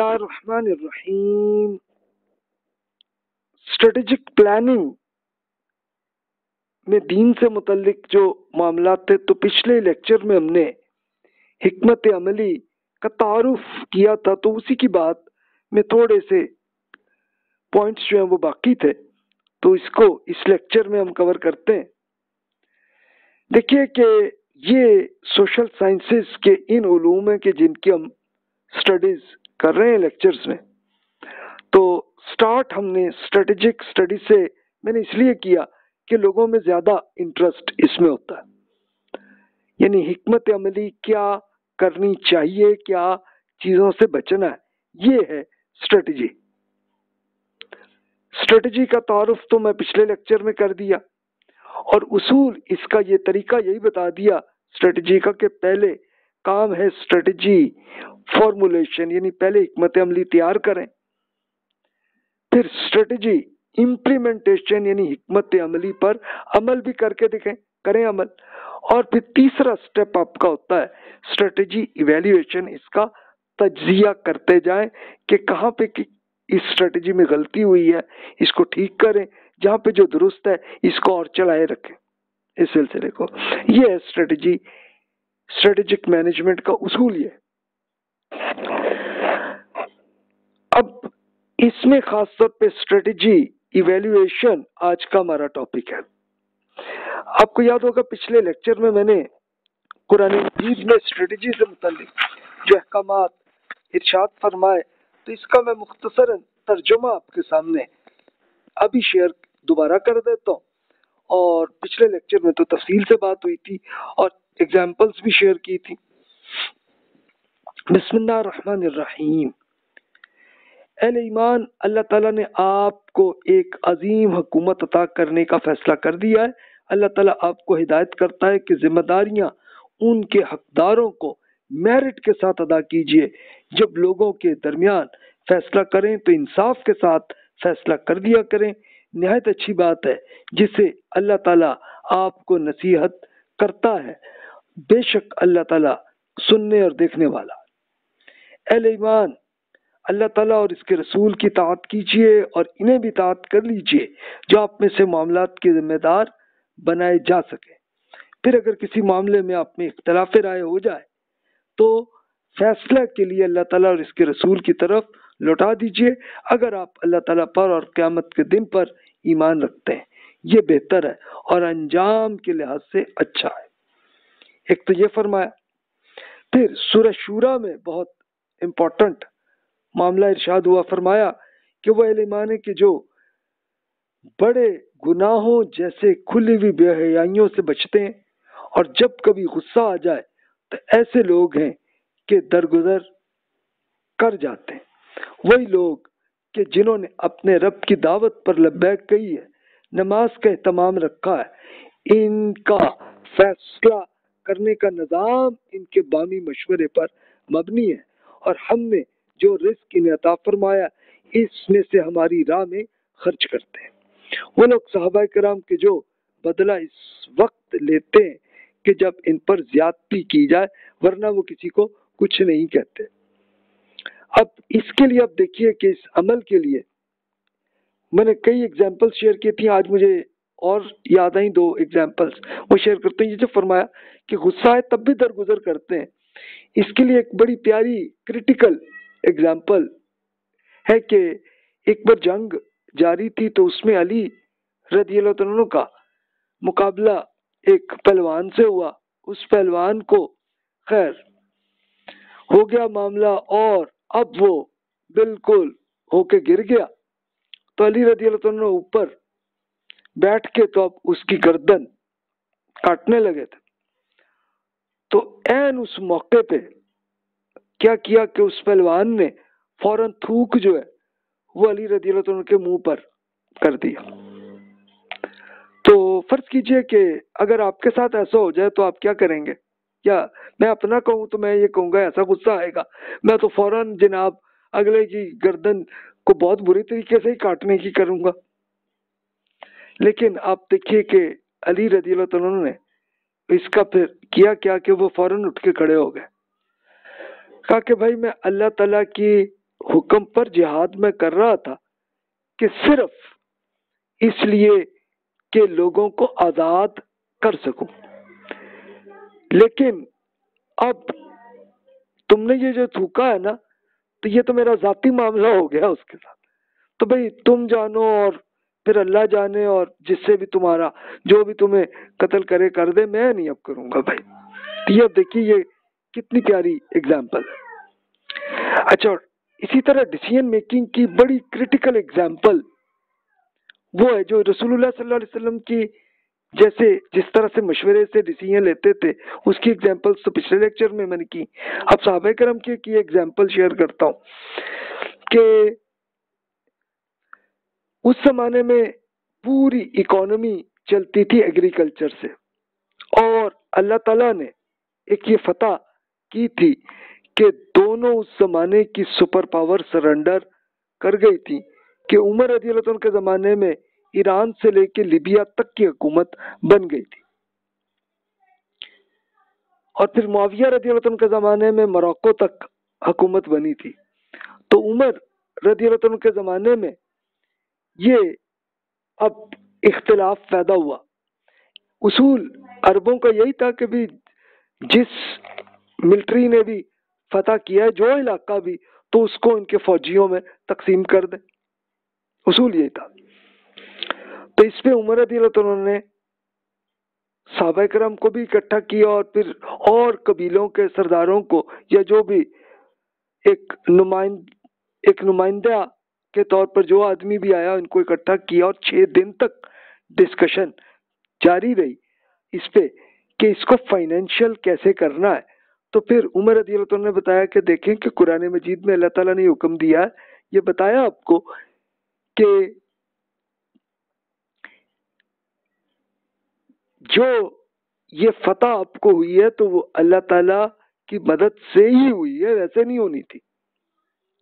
बिस्मिल्लाहिर्रहमानिर्रहीम। Strategic planning में दीन से मुतल्लिक जो मामला थे, तो पिछले लेक्चर में हमने हिकमत अमली का तारुफ किया था, तो उसी की बात में थोड़े से पॉइंट्स जो हैं वो बाकी थे, तो इसको इस लेक्चर में हम कवर करते हैं। देखिए कि ये सोशल साइंसेस के इन उलूम है कि जिनकी हम स्टडीज कर रहे हैं लेक्चर्स में। तो स्टार्ट हमने स्ट्रेटेजिक स्टडी से मैंने इसलिए किया कि लोगों में ज्यादा इंटरेस्ट इसमें होता है, यानी हिकमत अमली क्या करनी चाहिए, क्या चीजों से बचना है, ये है स्ट्रेटेजी। स्ट्रेटेजी का तारुफ तो मैं पिछले लेक्चर में कर दिया और उसूल इसका ये तरीका यही बता दिया स्ट्रेटेजी का कि पहले काम है स्ट्रेटेजी फॉर्मुलेशन, यानी पहले हिकमत अमली तैयार करें, फिर स्ट्रेटेजी इम्प्लीमेंटेशन यानी हिकमत अमली पर अमल भी करके दिखें, करें अमल, और फिर तीसरा स्टेप आपका होता है स्ट्रेटेजी इवैल्यूएशन, इसका तज्जिया करते जाएं कि कहाँ पे इस स्ट्रेटेजी में गलती हुई है, इसको ठीक करें, जहाँ पे जो दुरुस्त है इसको और चलाए रखें। इस सिलसिले को ये है स्ट्रेटेजिक मैनेजमेंट का उसूल ये। अब इसमें खासतौर पे स्ट्रेटेजी इवैल्यूएशन आज का हमारा टॉपिक है। आपको याद होगा पिछले लेक्चर में मैंने कुरान मजीद में स्ट्रेटेजी से मुताल्लिक जो अहकामात इरशाद फरमाए, तो इसका मैं मुख्तसरन तर्जुमा आपके सामने अभी शेयर दोबारा कर देता हूँ। और पिछले लेक्चर में तो तफसील से बात हुई थी और एग्जाम्पल्स भी शेयर की थी। बिस्मिल्लाहिर्रहमानिर्रहीम। अहले ईमान, अल्लाह ताला ने आपको एक अजीम हुकूमत अता करने का फैसला कर दिया है। अल्लाह ताला आपको हिदायत करता है कि जिम्मेदारियां उनके हकदारों को मेरिट के साथ अदा कीजिए। जब लोगों के दरमियान फैसला करें तो इंसाफ के साथ फैसला कर दिया करें। निहायत अच्छी बात है जिसे अल्लाह ताला आपको नसीहत करता है। बेशक अल्लाह ताला सुनने और देखने वाला। अहले ईमान, अल्लाह ताला और इसके रसूल की ताअत कीजिए और इन्हें भी ताअत कर लीजिए जो आप में से मामलात के जिम्मेदार बनाए जा सके। फिर अगर किसी मामले में आप में इख्तलाफ राय हो जाए तो फैसला के लिए अल्लाह ताला और इसके रसूल की तरफ लौटा दीजिए, अगर आप अल्लाह ताला पर और क़यामत के दिन पर ईमान रखते हैं। ये बेहतर है और अंजाम के लिहाज से अच्छा है। एक तो ये फरमाया। फिर सूरह शूरा में बहुत इम्पोर्टेंट मामला इरशाद हुआ, फरमाया कि वह अहले ईमान है कि जो बड़े गुनाहों जैसे खुली हुई बेहयाइयों से बचते हैं और जब कभी गुस्सा आ जाए तो ऐसे लोग हैं कि दरगुजर कर जाते हैं। वही लोग कि जिन्होंने अपने रब की दावत पर लब्बैक कही है, नमाज का एहतमाम रखा है, इनका फैसला करने का निज़ाम इनके बामी मशवरे पर मबनी है और हमने जो रिस्क इन्हें अता फरमाया इसमें से हमारी राह में खर्च करते हैं। वो लोग सहाबा किराम के जो बदला इस वक्त लेते हैं कि जब इन पर ज्यादती की जाए, वरना वो किसी को कुछ नहीं कहते। अब इसके लिए अब देखिए कि इस अमल के लिए मैंने कई एग्जाम्पल्स शेयर की थी, आज मुझे और याद आई दो एग्जाम्पल्स वो शेयर करते हैं। ये जो फरमाया कि गुस्सा है तब भी दरगुजर करते हैं, इसके लिए एक बड़ी प्यारी क्रिटिकल एग्जाम्पल है कि एक बार जंग जारी थी तो उसमें अली रज़ियल्लाहु अन्हु का मुकाबला एक पहलवान से हुआ। उस पहलवान को खैर हो गया मामला और अब वो बिल्कुल होके गिर गया, तो अली रज़ियल्लाहु अन्हु ऊपर बैठ के तो अब उसकी गर्दन काटने लगे थे। तो ऐन उस मौके पे क्या किया कि उस पहलवान ने फौरन थूक जो है वो अली रज़ियल्लाहु अन्हु के मुंह पर कर दिया। तो फर्ज कीजिए कि अगर आपके साथ ऐसा हो जाए तो आप क्या करेंगे? या मैं अपना कहूँ तो मैं ये कहूँगा ऐसा गुस्सा आएगा, मैं तो फौरन जनाब अगले की गर्दन को बहुत बुरी तरीके से ही काटने की करूँगा। लेकिन आप देखिए कि अली रज़ियल्लाहु अन्हु ने इसका फिर किया क्या कि वो फौरन उठ के खड़े हो गए, कहा कि भाई मैं अल्लाह ताला की हुक्म पर जिहाद मैं कर रहा था कि सिर्फ इसलिए कि लोगों को आजाद कर सकूं, लेकिन अब तुमने ये जो थूका है ना, तो ये तो मेरा जाती मामला हो गया उसके साथ। तो भाई तुम जानो और फिर अल्लाह जाने, और जिससे भी तुम्हारा जो भी तुम्हें कत्ल करे कर दे, मैं नहीं अब करूंगा भाई। तो ये देखिए ये कितनी प्यारी एग्जाम्पल है। अच्छा, इसी तरह डिसीजन मेकिंग की बड़ी क्रिटिकल एग्जाम्पल वो है जो रसूलुल्लाह सल्लल्लाहु अलैहि वसल्लम की जैसे जिस तरह से मशवरे से डिसीजन लेते थे, उसकी एग्जाम्पल्स तो पिछले लेक्चर में मैंने की। अब सहाबा करम की एग्जाम्पल शेयर करता हूँ कि उस जमाने में पूरी इकोनॉमी चलती थी एग्रीकल्चर से, और अल्लाह ताला ने एक ये फतह की थी कि दोनों उस जमाने की सुपर पावर सरेंडर कर गई थी कि उमर रज़ी अल्लाह के जमाने में ईरान से लेकर लीबिया तक की हुकूमत बन गई थी, और फिर मुआविया रज़ी अल्लाह के जमाने में मोरक्को तक हुकूमत बनी थी। तो उमर रज़ी अल्लाह के जमाने में ये अब इख्तिलाफ पैदा हुआ। उसूल अरबों का यही था कि भी जिस मिलिट्री ने भी फतह किया है जो इलाका भी, तो उसको इनके फौजियों में तकसीम कर दे। उसूल यही था। तो इस पे उमर रज़ी अल्लाह ने सहाबा करम को भी इकट्ठा किया, और फिर और कबीलों के सरदारों को, या जो भी एक नुमाइंदा के तौर पर जो आदमी भी आया, उनको इकट्ठा किया, और 6 दिन तक डिस्कशन जारी रही इस पे कि इसको फाइनेंशियल कैसे करना है। तो फिर उमर रज़ी अल्लाह ने बताया कि देखें कि कुरान मजीद में अल्लाह ताला ने हुक्म दिया है, ये बताया आपको कि जो ये फतह आपको हुई है तो वो अल्लाह ताला की मदद से ही हुई है, वैसे नहीं होनी थी,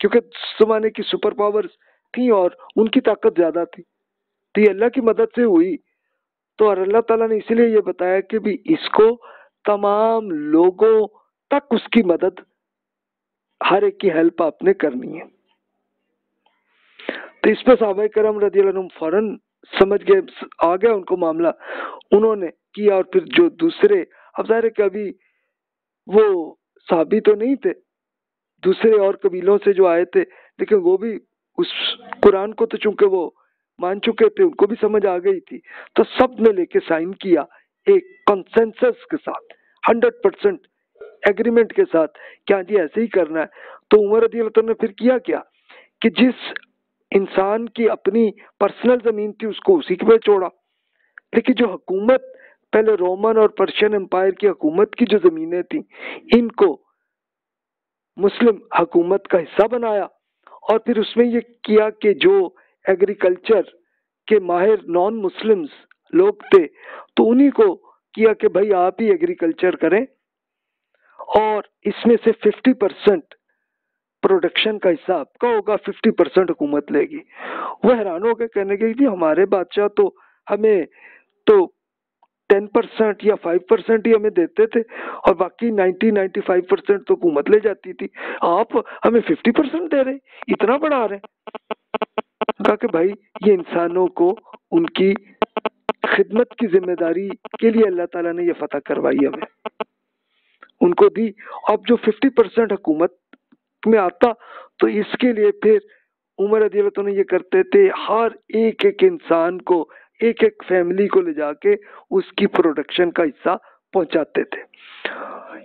क्योंकि जमाने की सुपर पावर्स थी और उनकी ताकत ज्यादा थी, तो ये अल्लाह की मदद से हुई। तो और अल्लाह ताला ने इसलिए ये बताया कि भी इसको तमाम लोगों तक उसकी मदद, हर एक की हेल्प आपने करनी है। तो इस पर सहाबा करम रज़ी अल्लाह अन्हुम फौरन समझ गए, आ गया उनको मामला, उन्होंने किया। और फिर जो दूसरे, अब जाहिर है कि अभी वो साहबी तो नहीं थे, दूसरे और कबीलों से जो आए थे, लेकिन वो भी उस कुरान को तो चूंकि वो मान चुके थे, उनको भी समझ आ गई थी, तो सब ने लेके साइन किया एक कंसेंसस के साथ, 100% एग्रीमेंट के साथ, क्या जी ऐसे ही करना है। तो उमर रज़ी अल्लाह ने फिर किया क्या कि जिस इंसान की अपनी पर्सनल जमीन थी उसको उसी पे छोड़ा, लेकिन जो हुकूमत पहले रोमन और पर्शियन एम्पायर की हुकूमत की जो जमीनें थी, इनको मुस्लिम हुकूमत का हिस्सा बनाया। और फिर उसमें ये किया कि जो एग्रीकल्चर के माहिर नॉन मुस्लिम्स लोग थे, तो उन्हीं को किया कि भाई आप ही एग्रीकल्चर करें, और इसमें से 50% प्रोडक्शन का हिस्सा आपका होगा, 50% हुकूमत लेगी। वो हैरान हो गए, कहने लगे जी हमारे बादशाह तो हमें तो 10% या 5% ही हमें देते थे, और बाकी 95% तो हुकूमत ले जाती थी, आप हमें 50% दे रहे, इतना बढ़ा रहे। कहा कि भाई ये इंसानों को उनकी खिदमत की जिम्मेदारी के लिए अल्लाह ताला ने ये फतह करवाई, हमें उनको दी। अब जो 50% हुकूमत में आता, तो इसके लिए फिर उमर रज़ी अल्लाह ने ये करते थे, हर एक एक इंसान को, एक एक फैमिली को ले जाके उसकी प्रोडक्शन का हिस्सा पहुंचाते थे,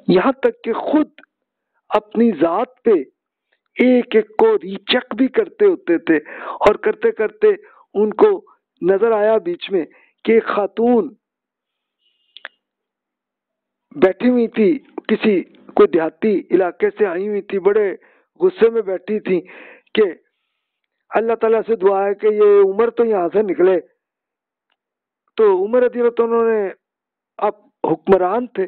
यहाँ तक कि खुद अपनी जात पे एक एक को रीचेक भी करते होते थे। और करते करते उनको नजर आया बीच में कि एक खातून बैठी हुई थी, किसी कोई देहाती इलाके से आई हुई थी, बड़े गुस्से में बैठी थी कि अल्लाह ताला से दुआ है कि ये उमर तो यहाँ से निकले। तो उमर रज़ी अल्लाह ने, आप हुक्मरान थे,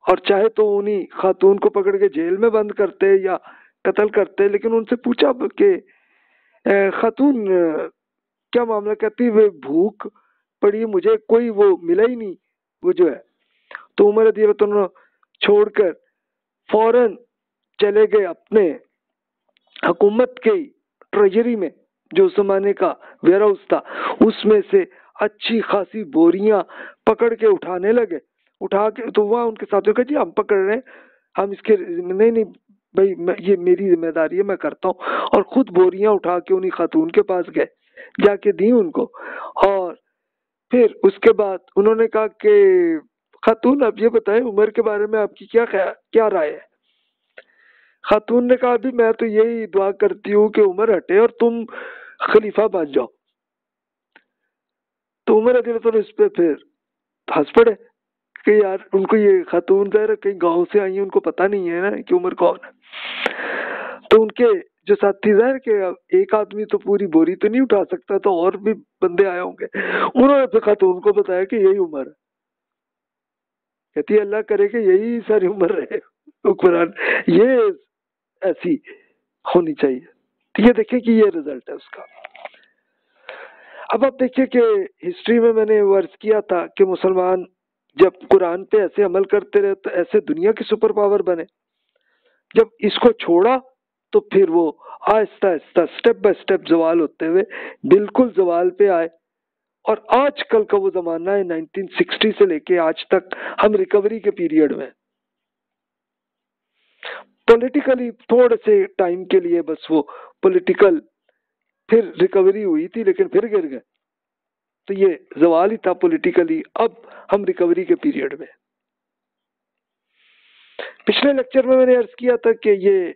और चाहे तो उन्हीं खातून को पकड़ के जेल में बंद करते या कत्ल करते, लेकिन उनसे पूछा कि खातून क्या मामला, कहती वे भूख पड़ी, मुझे कोई वो मिला ही नहीं वो जो है। तो उमर रज़ी अल्लाह छोड़कर फौरन चले गए अपने हुकूमत के ट्रेजरी में जो उस जमाने का वेयर हाउस था उसमें से अच्छी खासी बोरियां पकड़ के उठाने लगे। उठा के तो वहाँ उनके साथियों का जी हम पकड़ रहे हैं, हम इसके नहीं नहीं भाई ये मेरी जिम्मेदारी है, मैं करता हूँ। और खुद बोरियां उठा के उन्हीं खातून के पास गए, जाके दी उनको। और फिर उसके बाद उन्होंने कहा कि खातून आप ये बताएं उम्र के बारे में आपकी क्या राय है। खातून ने कहा अभी मैं तो यही दुआ करती हूँ कि उम्र हटे और तुम खलीफा बन जाओ। तो उमर रज़ी अल्लाह इस पे फिर हंस पड़े कि यार उनको ये खातून ज़ाहिर कहीं गांव से आई है, उनको पता नहीं है ना कि उमर कौन है। तो उनके जो साथी ज़ाहिर के एक आदमी तो पूरी बोरी तो नहीं उठा सकता, तो और भी बंदे आए होंगे। उन्होंने फिर खातून को बताया कि यही उम्र है। कहती है अल्लाह करे कि यही सारी उम्र रहे हुक्मरान, ये ऐसी होनी चाहिए। तो ये देखिए कि ये रिजल्ट है उसका। अब आप देखिए कि हिस्ट्री में मैंने वर्ष किया था कि मुसलमान जब कुरान पे ऐसे अमल करते रहे तो ऐसे दुनिया की सुपर पावर बने। जब इसको छोड़ा तो फिर वो Aahista Aahista step by step जवाल होते हुए बिल्कुल जवाल पे आए। और आजकल का वो जमाना है 1960 से लेके आज तक हम रिकवरी के पीरियड में। पॉलिटिकली थोड़े से टाइम के लिए बस वो पॉलिटिकल फिर रिकवरी हुई थी, लेकिन फिर गिर गए। तो ये जवाल ही था पॉलिटिकली। अब हम रिकवरी के पीरियड में। पिछले लेक्चर में मैंने अर्ज किया था कि ये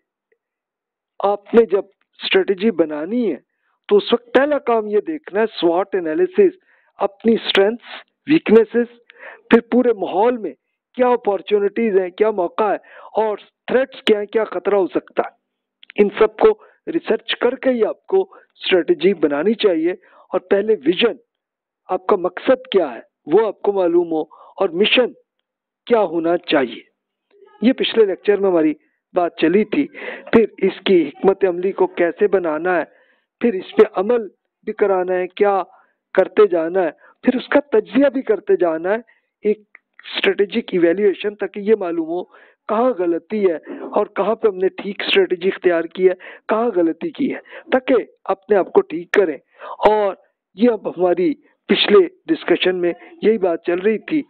आपने जब स्ट्रेटेजी बनानी है तो उस वक्त पहला काम ये देखना है स्वॉट एनालिसिस, अपनी स्ट्रेंथ्स, वीकनेसेस, फिर पूरे माहौल में क्या अपॉर्चुनिटीज हैं, क्या मौका है और थ्रेट्स क्या है, क्या खतरा हो सकता है। इन सबको रिसर्च करके ही आपको स्ट्रेटेजी बनानी चाहिए। और पहले विजन, आपका मकसद क्या है वो आपको मालूम हो और मिशन क्या होना चाहिए। ये पिछले लेक्चर में हमारी बात चली थी। फिर इसकी हिकमत अमली को कैसे बनाना है, फिर इस पे अमल भी कराना है, क्या करते जाना है, फिर उसका तज्जिया भी करते जाना है, एक स्ट्रेटेजिक इवेल्युएशन, ताकि ये मालूम हो कहाँ गलती है और कहाँ पे हमने ठीक स्ट्रेटेजी इख्तियार की है, कहाँ गलती की है, ताकि अपने आप को ठीक करें। और ये अब हमारी पिछले डिस्कशन में यही बात चल रही थी।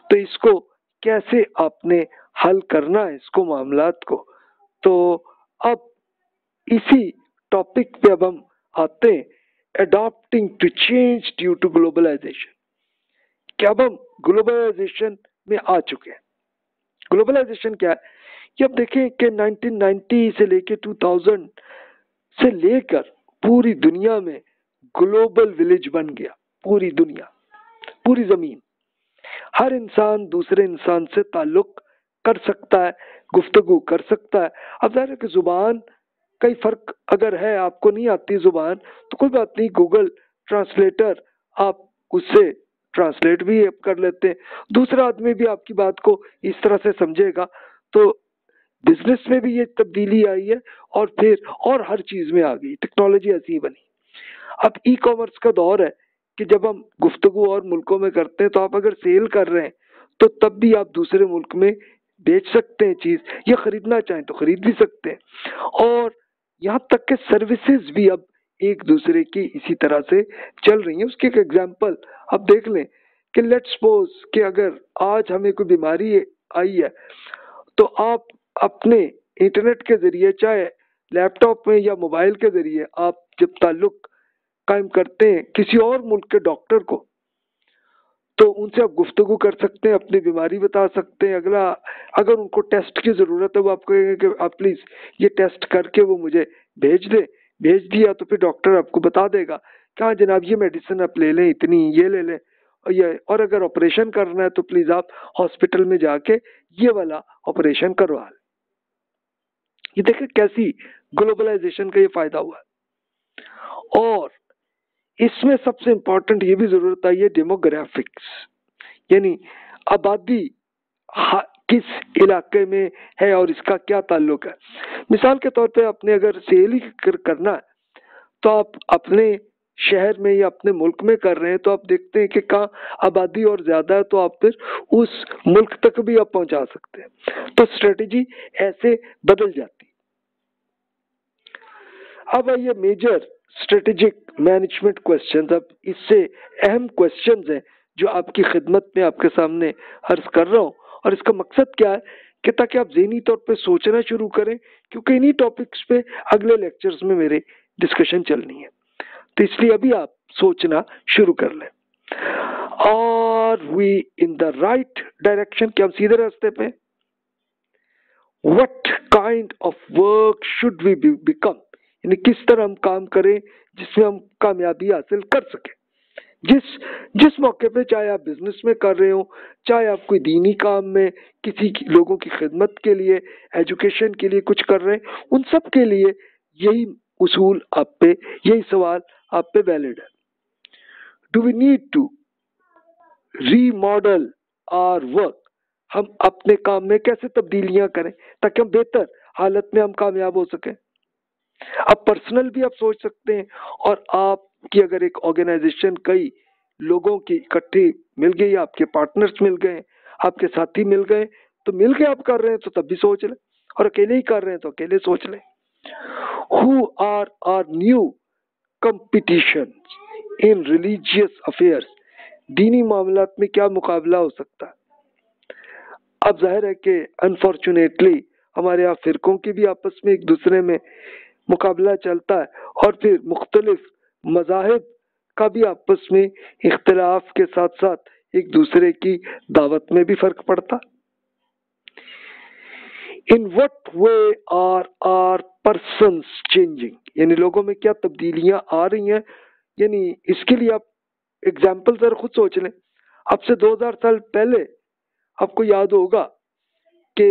तो इसको कैसे आपने हल करना है इसको मामलात को। तो अब इसी टॉपिक पे अब हम आते हैं, adopting to change due to globalisation. क्या अब हम ग्लोबलाइजेशन में आ चुके हैं? ग्लोबलाइजेशन क्या है कि अब देखें कि 1990 से लेकर 2000 से लेकर पूरी दुनिया में ग्लोबल विलेज बन गया। पूरी दुनिया, पूरी जमीन, हर इंसान दूसरे इंसान से ताल्लुक कर सकता है, गुफ्तगू कर सकता है। अब जाहिर है कि जुबान कई फर्क अगर है, आपको नहीं आती जुबान तो कोई बात नहीं, गूगल ट्रांसलेटर आप उससे ट्रांसलेट भी कर लेते हैं, दूसरा आदमी भी आपकी बात को इस तरह से समझेगा। तो बिजनेस में भी ये तब्दीली आई है और फिर और हर चीज में आ गई, टेक्नोलॉजी ऐसी ही बनी। अब ई कॉमर्स का दौर है कि जब हम गुफ्तगू और मुल्कों में करते हैं तो आप अगर सेल कर रहे हैं तो तब भी आप दूसरे मुल्क में बेच सकते हैं चीज, या खरीदना चाहें तो खरीद भी सकते हैं। और यहाँ तक के सर्विसेज भी अब एक दूसरे की इसी तरह से चल रही है। उसकी एक एग्जांपल आप देख लें कि लेट्स सपोज कि अगर आज हमें कोई बीमारी आई है तो आप अपने इंटरनेट के जरिए, चाहे लैपटॉप में या मोबाइल के जरिए, आप जब ताल्लुक कायम करते हैं किसी और मुल्क के डॉक्टर को, तो उनसे आप गुफ्तगू कर सकते हैं, अपनी बीमारी बता सकते हैं। अगला अगर उनको टेस्ट की ज़रूरत है वो आप कहेंगे कि आप प्लीज़ ये टेस्ट करके वो मुझे भेज दे। भेज दिया तो फिर डॉक्टर आपको बता देगा कि हाँ जनाब ये मेडिसिन आप ले लें, इतनी ये ले लें, और ये, और अगर ऑपरेशन करना है तो प्लीज़ आप हॉस्पिटल में जाके ये वाला ऑपरेशन करवा लें। ये देखिए कैसी ग्लोबलाइजेशन का ये फायदा हुआ है। और इसमें सबसे इंपॉर्टेंट ये भी जरूरत आई है डेमोग्राफिक्स, यानी आबादी किस इलाके में है और इसका क्या ताल्लुक है। मिसाल के तौर पे आपने अगर सेल ही करना है तो आप अपने शहर में या अपने मुल्क में कर रहे हैं तो आप देखते हैं कि कहाँ आबादी और ज्यादा है तो आप फिर उस मुल्क तक भी आप पहुंचा सकते हैं। तो स्ट्रेटेजी ऐसे बदल जाती। अब आइए मेजर स्ट्रेटेजिक मैनेजमेंट क्वेश्चंस। अब इससे अहम क्वेश्चंस हैं जो आपकी खिदमत में आपके सामने अर्ज कर रहा हूँ। और इसका मकसद क्या है कि ताकि आप ज़हनी तौर पे सोचना शुरू करें, क्योंकि इन्हीं टॉपिक्स पे अगले लेक्चर्स में मेरे डिस्कशन चलनी है। तो इसलिए अभी आप सोचना शुरू कर लें। Are we in the right direction? क्या हम सीधे रास्ते पे? What kind of work should we become? यानी किस तरह हम काम करें जिसमें हम कामयाबी हासिल कर सकें। जिस मौके पे, चाहे आप बिजनेस में कर रहे हो, चाहे आप कोई दीनी काम में किसी लोगों की खिदमत के लिए, एजुकेशन के लिए कुछ कर रहे हैं, उन सब के लिए यही उसूल आप पे, यही सवाल आप पे वैलिड है। Do we need to remodel our work? हम अपने काम में कैसे तब्दीलियां करें ताकि हम बेहतर हालत में हम कामयाब हो सकें। अब पर्सनल भी आप सोच सकते हैं, और आपकी अगर एक ऑर्गेनाइजेशन कई लोगों की इकट्ठी मिल गई, आपके पार्टनर्स मिल गए, आपके साथी मिल गए, तो मिल के आप कर रहे हैं तो तब भी सोच लें, और अकेले ही कर रहे हैं तो अकेले सोच लें। Who are our new competition in religious affairs? दीनी मामलात में क्या मुकाबला हो सकता है? अब जाहिर है कि अनफॉर्चुनेटली हमारे यहाँ फिरकों की भी आपस में एक दूसरे में मुकाबला चलता है, और फिर मुख्तलिफ मज़ाहिब का भी आपस में इख्तिलाफ के साथ साथ एक दूसरे की दावत में भी फर्क पड़ता। In what way are persons changing? यानी लोगों में क्या तब्दीलियां आ रही हैं। यानी इसके लिए आप एग्जाम्पल जरा खुद सोच लें। अब से 2000 साल पहले आपको याद होगा कि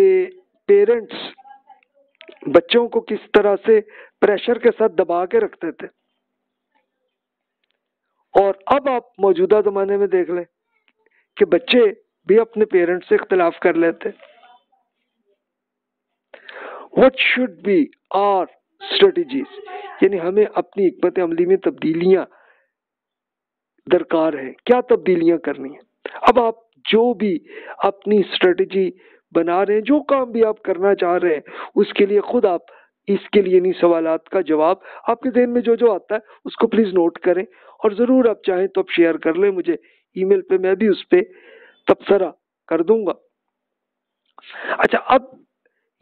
पेरेंट्स बच्चों को किस तरह से प्रेशर के साथ दबा के रखते थे, और अब आप मौजूदा जमाने में देख लें कि बच्चे भी अपने पेरेंट्स से इख्तिलाफ कर लेते। What should be our strategies? यानी हमें अपनी हिकमत अमली में तब्दीलियां दरकार है, क्या तब्दीलियां करनी है। अब आप जो भी अपनी स्ट्रेटजी बना रहे हैं, जो काम भी आप करना चाह रहे हैं, उसके लिए खुद आप इसके लिए नहीं सवालात का जवाब आपके ज़हन में जो जो आता है उसको प्लीज नोट करें, और जरूर आप चाहें तो आप शेयर कर लें मुझे ईमेल पे, मैं भी उस पे तबसरा कर दूंगा। अच्छा, अब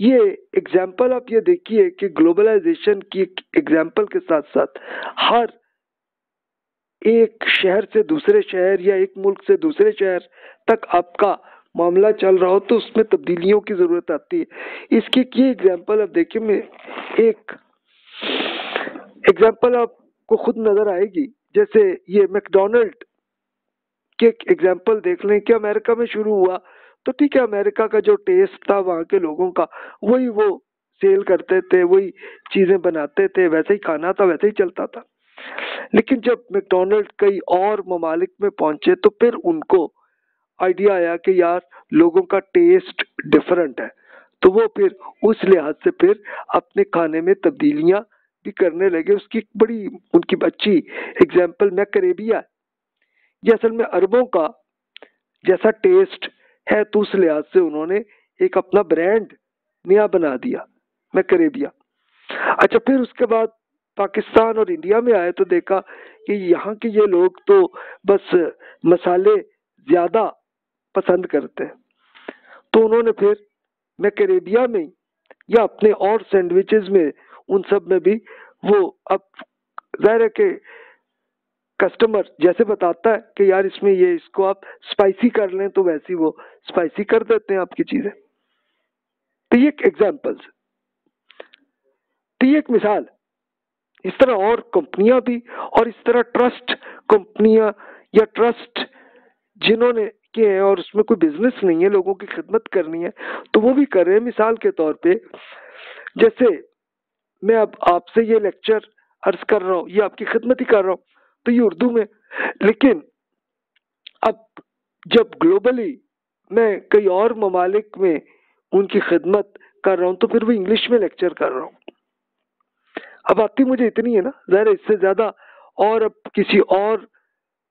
ये एग्जाम्पल आप ये देखिए कि ग्लोबलाइजेशन की एग्जाम्पल के साथ साथ हर एक शहर से दूसरे शहर या एक मुल्क से दूसरे शहर तक आपका मामला चल रहा हो तो उसमें तब्दीलियों की जरूरत आती है। इसकी ये एग्जाम्पल आप देखिए, मैं एक एग्जाम्पल आपको खुद नजर आएगी। जैसे ये मैकडोनल्ड के एग्जाम्पल देख लें कि अमेरिका में शुरू हुआ तो ठीक है, अमेरिका का जो टेस्ट था वहाँ के लोगों का, वही वो सेल करते थे, वही चीजें बनाते थे, वैसे ही खाना था, वैसे ही चलता था। लेकिन जब मैकडोनल्ड कई और ममालिक में पहुंचे तो फिर उनको आइडिया आया कि यार लोगों का टेस्ट डिफरेंट है, तो वो फिर उस लिहाज से फिर अपने खाने में तब्दीलियां भी करने लगे। उसकी बड़ी उनकी अच्छी एग्जाम्पल मैकरेबिया। ये असल में अरबों का जैसा टेस्ट है, तो उस लिहाज से उन्होंने एक अपना ब्रांड नया बना दिया, मैकरेबिया। अच्छा, फिर उसके बाद पाकिस्तान और इंडिया में आए तो देखा कि यहाँ के ये लोग तो बस मसाले ज्यादा पसंद करते हैं, तो उन्होंने फिर मैकरेबिया में या अपने और सैंडविचेस में, उन सब में भी वो, अब जाहिर है कि कस्टमर जैसे बताता है कि यार इसमें ये, इसको आप स्पाइसी कर लें, तो वैसी वो स्पाइसी कर देते हैं आपकी चीजें। तो ये एक एग्जाम्पल्स, तो ये एक मिसाल। इस तरह और कंपनियां भी, और इस तरह ट्रस्ट कंपनियां या ट्रस्ट जिन्होंने किए हैं और उसमें कोई बिजनेस नहीं है, लोगों की खिदमत करनी है, तो वो भी कर रहे हैं। मिसाल के तौर पे जैसे मैं अब आपसे ये लेक्चर अर्ज कर रहा हूँ, ये आपकी खिदमत ही कर रहा हूँ, तो ये उर्दू में, लेकिन अब जब ग्लोबली मैं कई और ममालिक में उनकी खिदमत कर रहा हूँ तो फिर वो इंग्लिश में लेक्चर कर रहा हूँ। अब आती मुझे इतनी है ना, ज़ाहिर इससे ज़्यादा और अब किसी और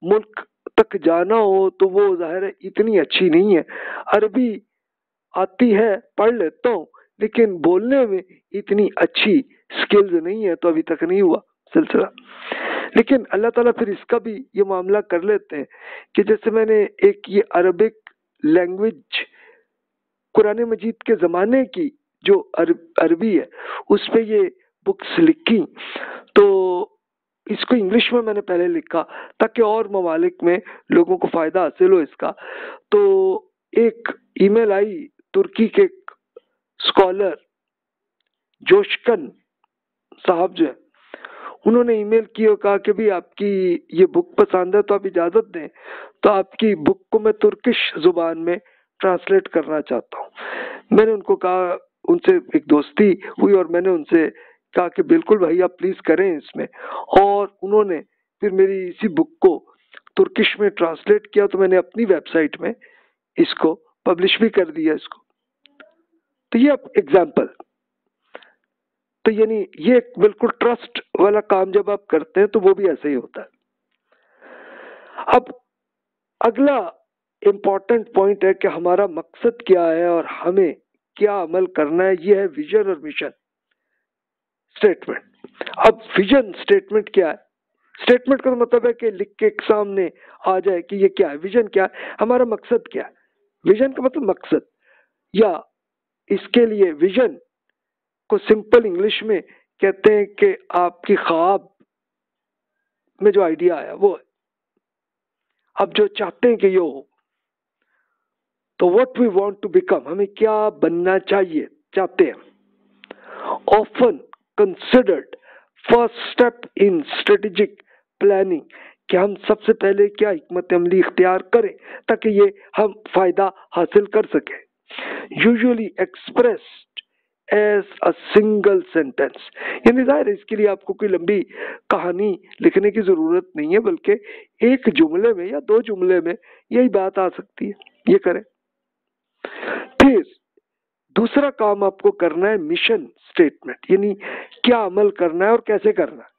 मुल्क तक जाना हो तो वो ज़ाहिर है इतनी अच्छी नहीं है। अरबी आती है, पढ़ लेता हूँ, लेकिन बोलने में इतनी अच्छी स्किल्स नहीं है तो अभी तक नहीं हुआ सिलसिला। लेकिन अल्लाह ताला फिर इसका भी ये मामला कर लेते हैं कि जैसे मैंने एक ये अरबिक लैंग्वेज कुरान मजीद के ज़माने की जो अरबी है उस पे ये बुक्स लिखी, तो इसको इंग्लिश में मैंने पहले लिखा ताकि और ममालिक में लोगों को फ़ायदा हासिल हो इसका। तो एक ईमेल आई तुर्की के स्कॉलर जोशकन साहब जो है, उन्होंने ईमेल की और कहा कि भी आपकी ये बुक पसंद है तो आप इजाज़त दें तो आपकी बुक को मैं तुर्किश ज़ुबान में ट्रांसलेट करना चाहता हूँ। मैंने उनको कहा, उनसे एक दोस्ती हुई और मैंने उनसे कहा कि बिल्कुल भाई आप प्लीज़ करें इसमें, और उन्होंने फिर मेरी इसी बुक को तुर्किश में ट्रांसलेट किया तो मैंने अपनी वेबसाइट में इसको पब्लिश भी कर दिया इसको। तो ये एग्जाम्पल, तो यानी ये बिल्कुल ट्रस्ट वाला काम जब आप करते हैं तो वो भी ऐसे ही होता है। अब अगला इम्पोर्टेंट पॉइंट है कि हमारा मकसद क्या है और हमें क्या अमल करना है, ये है विजन और मिशन स्टेटमेंट। अब विजन स्टेटमेंट क्या है? स्टेटमेंट का मतलब है कि लिख के सामने आ जाए कि ये क्या है, विजन क्या है, हमारा मकसद क्या है। विजन का मतलब मकसद, या इसके लिए विजन को सिंपल इंग्लिश में कहते हैं कि आपकी ख्वाब में जो आइडिया आया वो है, आप जो चाहते हैं कि ये हो। तो what we want to become, हमें क्या बनना चाहिए चाहते हैं। Often considered first step in strategic planning, कि हम सबसे पहले क्या हिकमत अमली इख्तियार करें ताकि ये हम फायदा हासिल कर सकें। Usually expressed as a single sentence, यानी जाहिर है इसके लिए आपको कोई लंबी कहानी लिखने की जरूरत नहीं है, बल्कि एक जुमले में या दो जुमले में यही बात आ सकती है, ये करें। फिर दूसरा काम आपको करना है मिशन स्टेटमेंट, यानी क्या अमल करना है और कैसे करना है।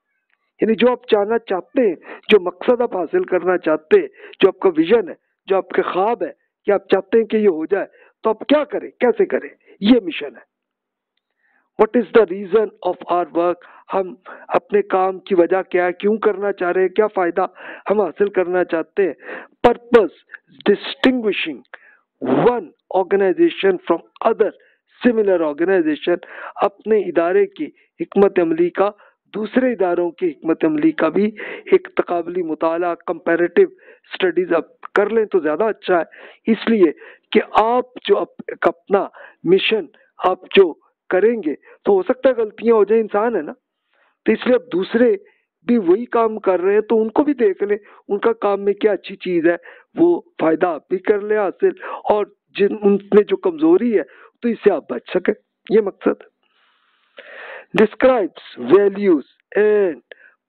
यानी जो आप चाहना चाहते हैं, जो मकसद आप हासिल करना चाहते हैं, जो आपका विजन है, जो आपके ख्वाब है कि आप चाहते हैं कि ये हो जाए, तो आप क्या करें, कैसे करें, ये मिशन है। What is the reason of our work, हम अपने काम की वजह क्या है, क्यों करना चाह रहे हैं, क्या फायदा हम हासिल करना चाहते हैं। Purpose distinguishing one organisation from other similar organisation, अपने इदारे की हिकमत अमली का दूसरे इदारों की हिकमत अमली का भी एक तकाबली मुताला, कंपैरेटिव स्टडीज आप कर लें तो ज़्यादा अच्छा है। इसलिए कि आप जो अपना मिशन आप जो करेंगे तो हो सकता है गलतियां हो जाए, इंसान है ना, तो इसलिए अब दूसरे भी वही काम कर रहे हैं तो उनको भी देख लें, उनका काम में क्या अच्छी चीज है, वो फायदा आप भी कर ले हासिल, और जिन उनमें जो कमजोरी है तो इससे आप बच सके, ये मकसद। Describes values and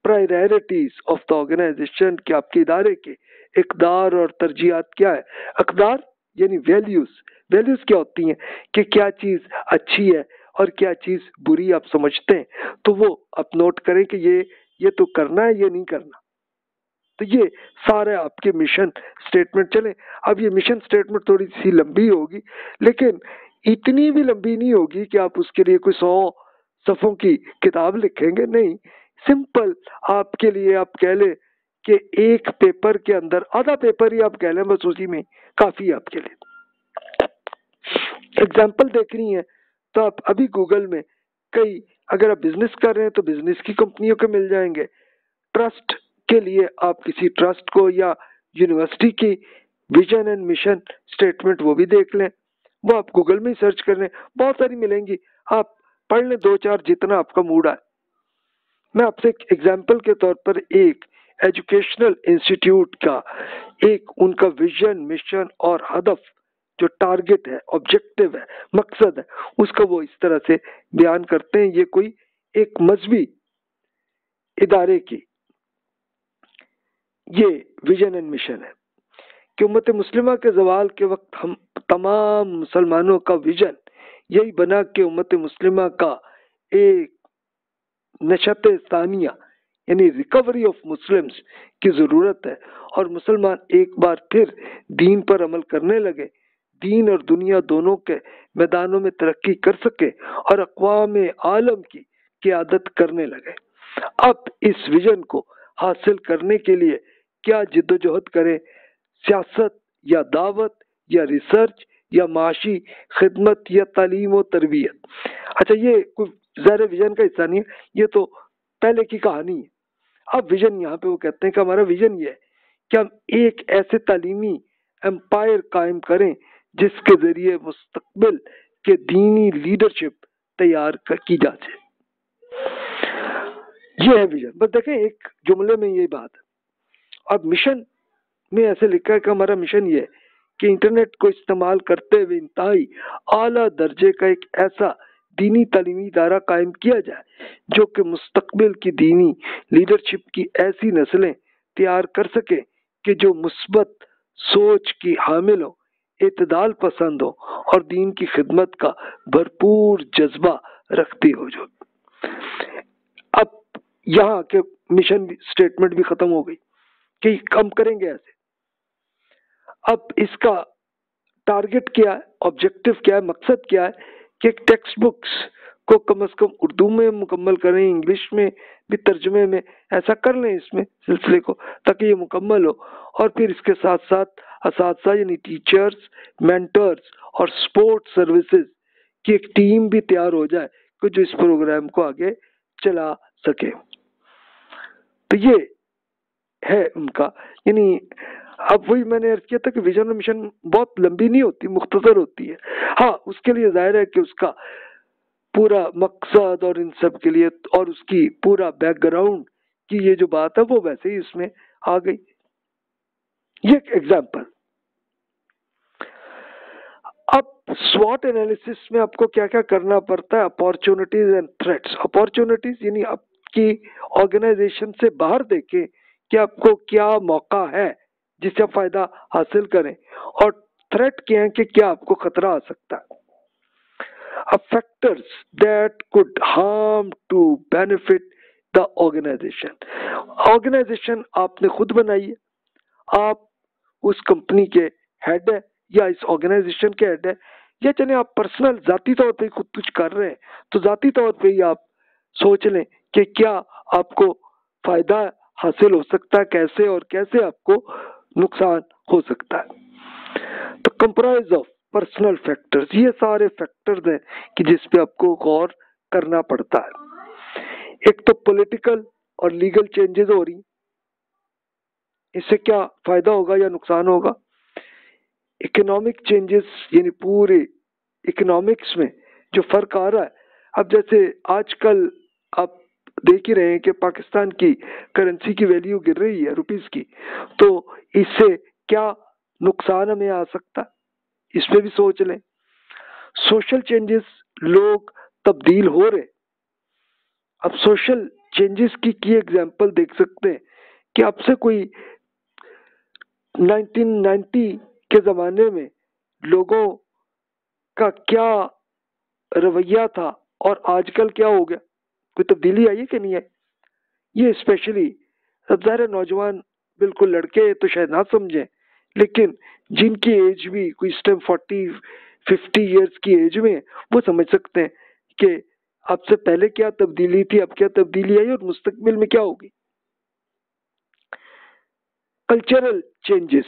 priorities of the organisation, कि आपके इदारे के इकदार और तरजीहात क्या है। अकदार यानी वैल्यूज, वैल्यूज क्या होती हैं कि क्या चीज अच्छी है और क्या चीज बुरी आप समझते हैं, तो वो आप नोट करें कि ये तो करना है, ये नहीं करना। तो ये सारे आपके मिशन स्टेटमेंट चले। अब ये मिशन स्टेटमेंट थोड़ी सी लंबी होगी, लेकिन इतनी भी लंबी नहीं होगी कि आप उसके लिए कोई 100 सफ़ों की किताब लिखेंगे, नहीं। सिंपल आपके लिए आप कह ले कि एक पेपर के अंदर आधा पेपर ही आप कह लें, बस उसी में काफी है आपके लिए। एग्जाम्पल देखनी है तो आप अभी गूगल में कई, अगर आप बिजनेस कर रहे हैं तो बिजनेस की कंपनियों के मिल जाएंगे। ट्रस्ट के लिए आप किसी ट्रस्ट को या यूनिवर्सिटी की विजन एंड मिशन स्टेटमेंट वो भी देख लें, वो आप गूगल में सर्च कर लें, बहुत सारी मिलेंगी, आप पढ़ लें 2-4 जितना आपका मूड आए। मैं आपसे एक एग्जाम्पल के तौर पर एक एजुकेशनल इंस्टीट्यूट का एक उनका विजन मिशन और हदफ जो टारगेट है, ऑब्जेक्टिव है, मकसद है, उसका वो इस तरह से बयान करते हैं। ये कोई एक मजहबी इदारे की ये विजन एंड मिशन है कि उम्मत मुस्लिमा के ज़वाल के वक्त हम तमाम मुसलमानों का विजन यही बना कि उम्मत मुस्लिमा का एक नशत सानिया यानी रिकवरी ऑफ मुस्लिम्स की ज़रूरत है, और मुसलमान एक बार फिर दीन पर अमल करने लगे, दीन और दुनिया दोनों के मैदानों में तरक्की कर सके और अक़वाम आलम की की आदत करने लगे। अब इस विजन को हासिल करने के लिए क्या जिद्दोजहद करें, सियासत या दावत या रिसर्च या माशी खिदमत या तालीम और तरबियत। अच्छा, ये कोई ज़ाहिर विजन का हिस्सा नहीं है, ये तो पहले की कहानी है। अब विजन यहाँ पे वो कहते हैं कि हमारा विजन ये है कि हम एक ऐसे तालीमी एम्पायर कायम करें जिसके जरिए मुस्तकबिल के दीनी लीडरशिप तैयार की जा सके। ये है विजन। बस देखें एक जुमले में ये बात है। अब मिशन में ऐसे लिखा है कि हमारा मिशन ये है कि इंटरनेट को इस्तेमाल करते हुए इंतहाई आला दर्जे का एक ऐसा दीनी तालीमी इदारा कायम किया जाए जो कि मुस्तकबिल की दीनी लीडरशिप की ऐसी नस्लें तैयार कर सके कि जो मुस्बत सोच की हामिल हो, इत्दाल पसंद हो और दीन की खिदमत का भरपूर जज्बा रखती हो। जो अब यहाँ के मिशन स्टेटमेंट भी खत्म हो गई कि कम करेंगे ऐसे। अब इसका टारगेट क्या है, ऑब्जेक्टिव क्या है, मकसद क्या है कि एक टेक्स्ट बुक्स को कम से कम उर्दू में मुकम्मल करें, इंग्लिश में भी तर्जुमे में ऐसा कर लें इसमें सिलसिले को, ताकि ये मुकम्मल हो। और फिर इसके साथ साथ असातिज़ा यानी टीचर्स, मेंटर्स और स्पोर्ट सर्विसेज की एक टीम भी तैयार हो जाए कि जो इस प्रोग्राम को आगे चला सके। तो ये है उनका, यानी अब वही मैंने अर्ज किया था कि विजन और मिशन बहुत लंबी नहीं होती, मुख्तसर होती है। हाँ, उसके लिए जाहिर है कि उसका पूरा मकसद और इन सब के लिए और उसकी पूरा बैकग्राउंड की ये जो बात है वो वैसे ही इसमें आ गई। ये एक एग्जाम्पल। अब स्वॉट एनालिसिस में आपको क्या क्या करना पड़ता है, अपॉर्चुनिटीज एंड थ्रेट्स। अपॉर्चुनिटीज यानी आपकी ऑर्गेनाइजेशन से बाहर देखें कि आपको क्या मौका है जिससे आप फायदा हासिल करें, और थ्रेट क्या है कि क्या आपको खतरा आ सकता है। अब factors that could harm to benefit the organisation. Organisation आपने खुद बनाई है, आप उस कंपनी के हेड है या इस ऑर्गेनाइजेशन के हेड है, या चले आप पर्सनल जाती तौर पे खुद कुछ कर रहे हैं, तो जाती तौर पे ही आप सोच लें कि क्या आपको फायदा हासिल हो सकता है, कैसे और कैसे आपको नुकसान हो सकता है। तो कंप्राइज ऑफ पर्सनल फैक्टर्स, ये सारे फैक्टर्स हैं कि जिस पे आपको गौर करना पड़ता है। एक तो पॉलिटिकल और लीगल चेंजेस हो रही, इससे क्या फायदा होगा या नुकसान होगा। इकोनॉमिक चेंजेस यानी पूरे इकोनॉमिक्स में जो फर्क आ रहा है। अब जैसे आजकल आप देख ही रहे हैं कि पाकिस्तान की करेंसी की वैल्यू गिर रही है रुपीस की, तो इससे क्या नुकसान हमें आ सकता है, इस पे भी सोच लें। सोशल चेंजेस, लोग तब्दील हो रहे। अब सोशल चेंजेस की एग्जांपल देख सकते हैं कि आपसे कोई 1990 के जमाने में लोगों का क्या रवैया था और आजकल क्या हो गया, कोई तब्दीली आई है कि नहीं है। ये स्पेशली अब ज़ाहिर नौजवान बिल्कुल लड़के तो शायद ना समझें, लेकिन जिनकी एज भी कोई इस टाइम 40-50 ईयर्स की एज में वो समझ सकते हैं कि आपसे पहले क्या तब्दीली थी, अब क्या तब्दीली आई और मुस्तकबिल में क्या होगी। कल्चरल चेंजेस,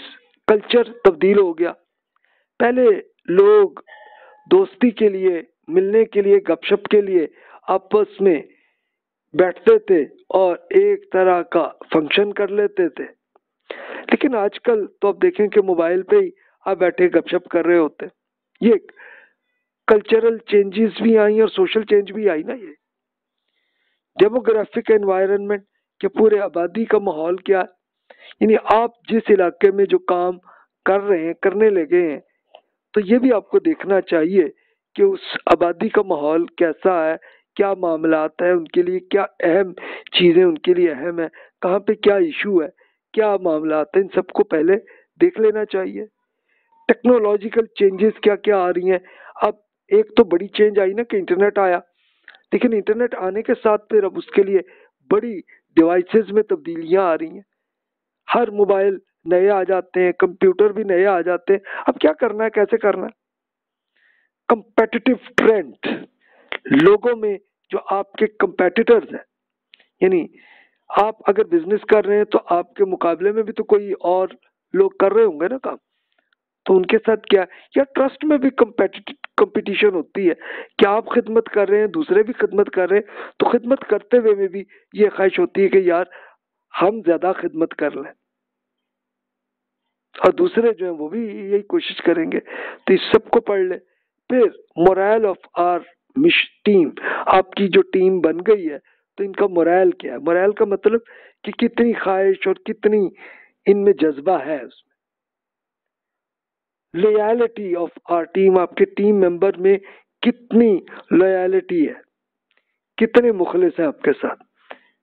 कल्चर तब्दील हो गया। पहले लोग दोस्ती के लिए, मिलने के लिए, गपशप के लिए आपस में बैठते थे और एक तरह का फंक्शन कर लेते थे, लेकिन आजकल तो आप देखें कि मोबाइल पे ही आप बैठे गपशप कर रहे होते। ये कल्चरल चेंजेस भी आई और सोशल चेंज भी आई ना। ये डेमोग्राफिक एनवायरनमेंट के पूरे आबादी का माहौल क्या है, यानी आप जिस इलाके में जो काम कर रहे हैं, करने लगे हैं, तो ये भी आपको देखना चाहिए कि उस आबादी का माहौल कैसा है, क्या मामलात है उनके लिए, क्या अहम चीज़ें उनके लिए अहम है, कहाँ पे क्या इशू है, क्या मामलात है, इन सबको पहले देख लेना चाहिए। टेक्नोलॉजिकल चेंजेस क्या क्या आ रही हैं। अब एक तो बड़ी चेंज आई ना कि इंटरनेट आया, लेकिन इंटरनेट आने के साथ फिर अब उसके लिए बड़ी डिवाइसेस में तब्दीलियां आ रही हैं। हर मोबाइल नए आ जाते हैं, कंप्यूटर भी नए आ जाते हैं। अब क्या करना है, कैसे करना है। कंपेटिटिव ट्रेंड, लोगों में जो आपके कंपेटिटर्स हैं, यानी आप अगर बिजनेस कर रहे हैं तो आपके मुकाबले में भी तो कोई और लोग कर रहे होंगे ना काम, तो उनके साथ क्या, या ट्रस्ट में भी कंपटीशन होती है कि आप खिदमत कर रहे हैं, दूसरे भी खिदमत कर रहे हैं, तो खिदमत करते हुए में भी ये ख्वाहिश होती है कि यार हम ज्यादा खिदमत कर लें, और दूसरे जो है वो भी यही कोशिश करेंगे। तो इस सबको पढ़ ले। फिर मोरल ऑफ आर टीम, आपकी जो टीम बन गई है तो इनका मोरल क्या है। मोरल का मतलब कि कितनी ख्वाहिश और कितनी इनमें जज्बा है उसमें। लॉयल्टी ऑफ आर टीम, आपके टीम मेंबर में कितनी लॉयल्टी है, कितने मुखलिस हैं आपके साथ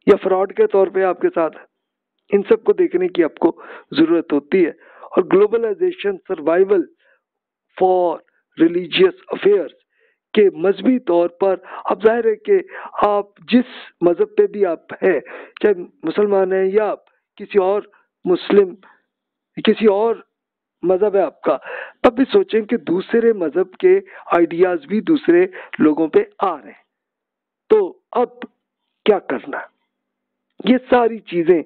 या फ्रॉड के तौर पे आपके साथ है, इन सब को देखने की आपको जरूरत होती है। और globalisation survival for religious affairs, के मजहबी तौर पर अब जाहिर है कि आप जिस मजहब पे भी आप हैं, चाहे मुसलमान हैं या किसी और मुस्लिम, किसी और मजहब है आपका, तब भी सोचें कि दूसरे मजहब के आइडियाज भी दूसरे लोगों पे आ रहे हैं, तो अब क्या करना। ये सारी चीजें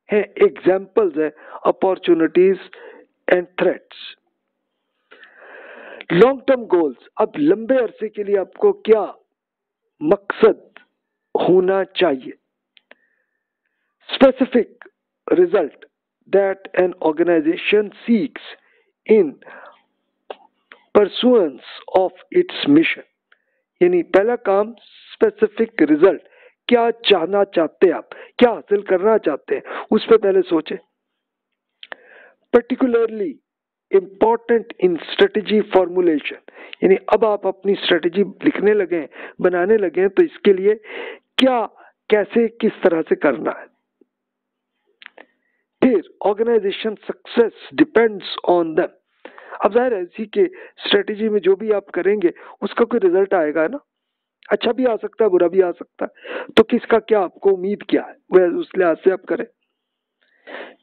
हैं, एग्जाम्पल्स है opportunities and threats. Long term goals, अब लंबे अरसे के लिए आपको क्या मकसद होना चाहिए। Specific result that an organisation seeks in pursuance of its mission, यानी पहला काम स्पेसिफिक रिजल्ट, क्या चाहना चाहते हैं आप, क्या हासिल करना चाहते हैं, उस पर पहले सोचें। Particularly important in strategy formulation, यानी अब आप अपनी स्ट्रेटेजी लिखने लगे हैं, बनाने लगे हैं, तो इसके लिए क्या, कैसे, किस तरह से करना है। फिर organisation success depends on them, अब जाहिर है इसी के स्ट्रेटेजी में जो भी आप करेंगे उसका कोई रिजल्ट आएगा ना, अच्छा भी आ सकता है, बुरा भी आ सकता है, तो किसका क्या आपको उम्मीद क्या है वह उस लिहाज से आप करें।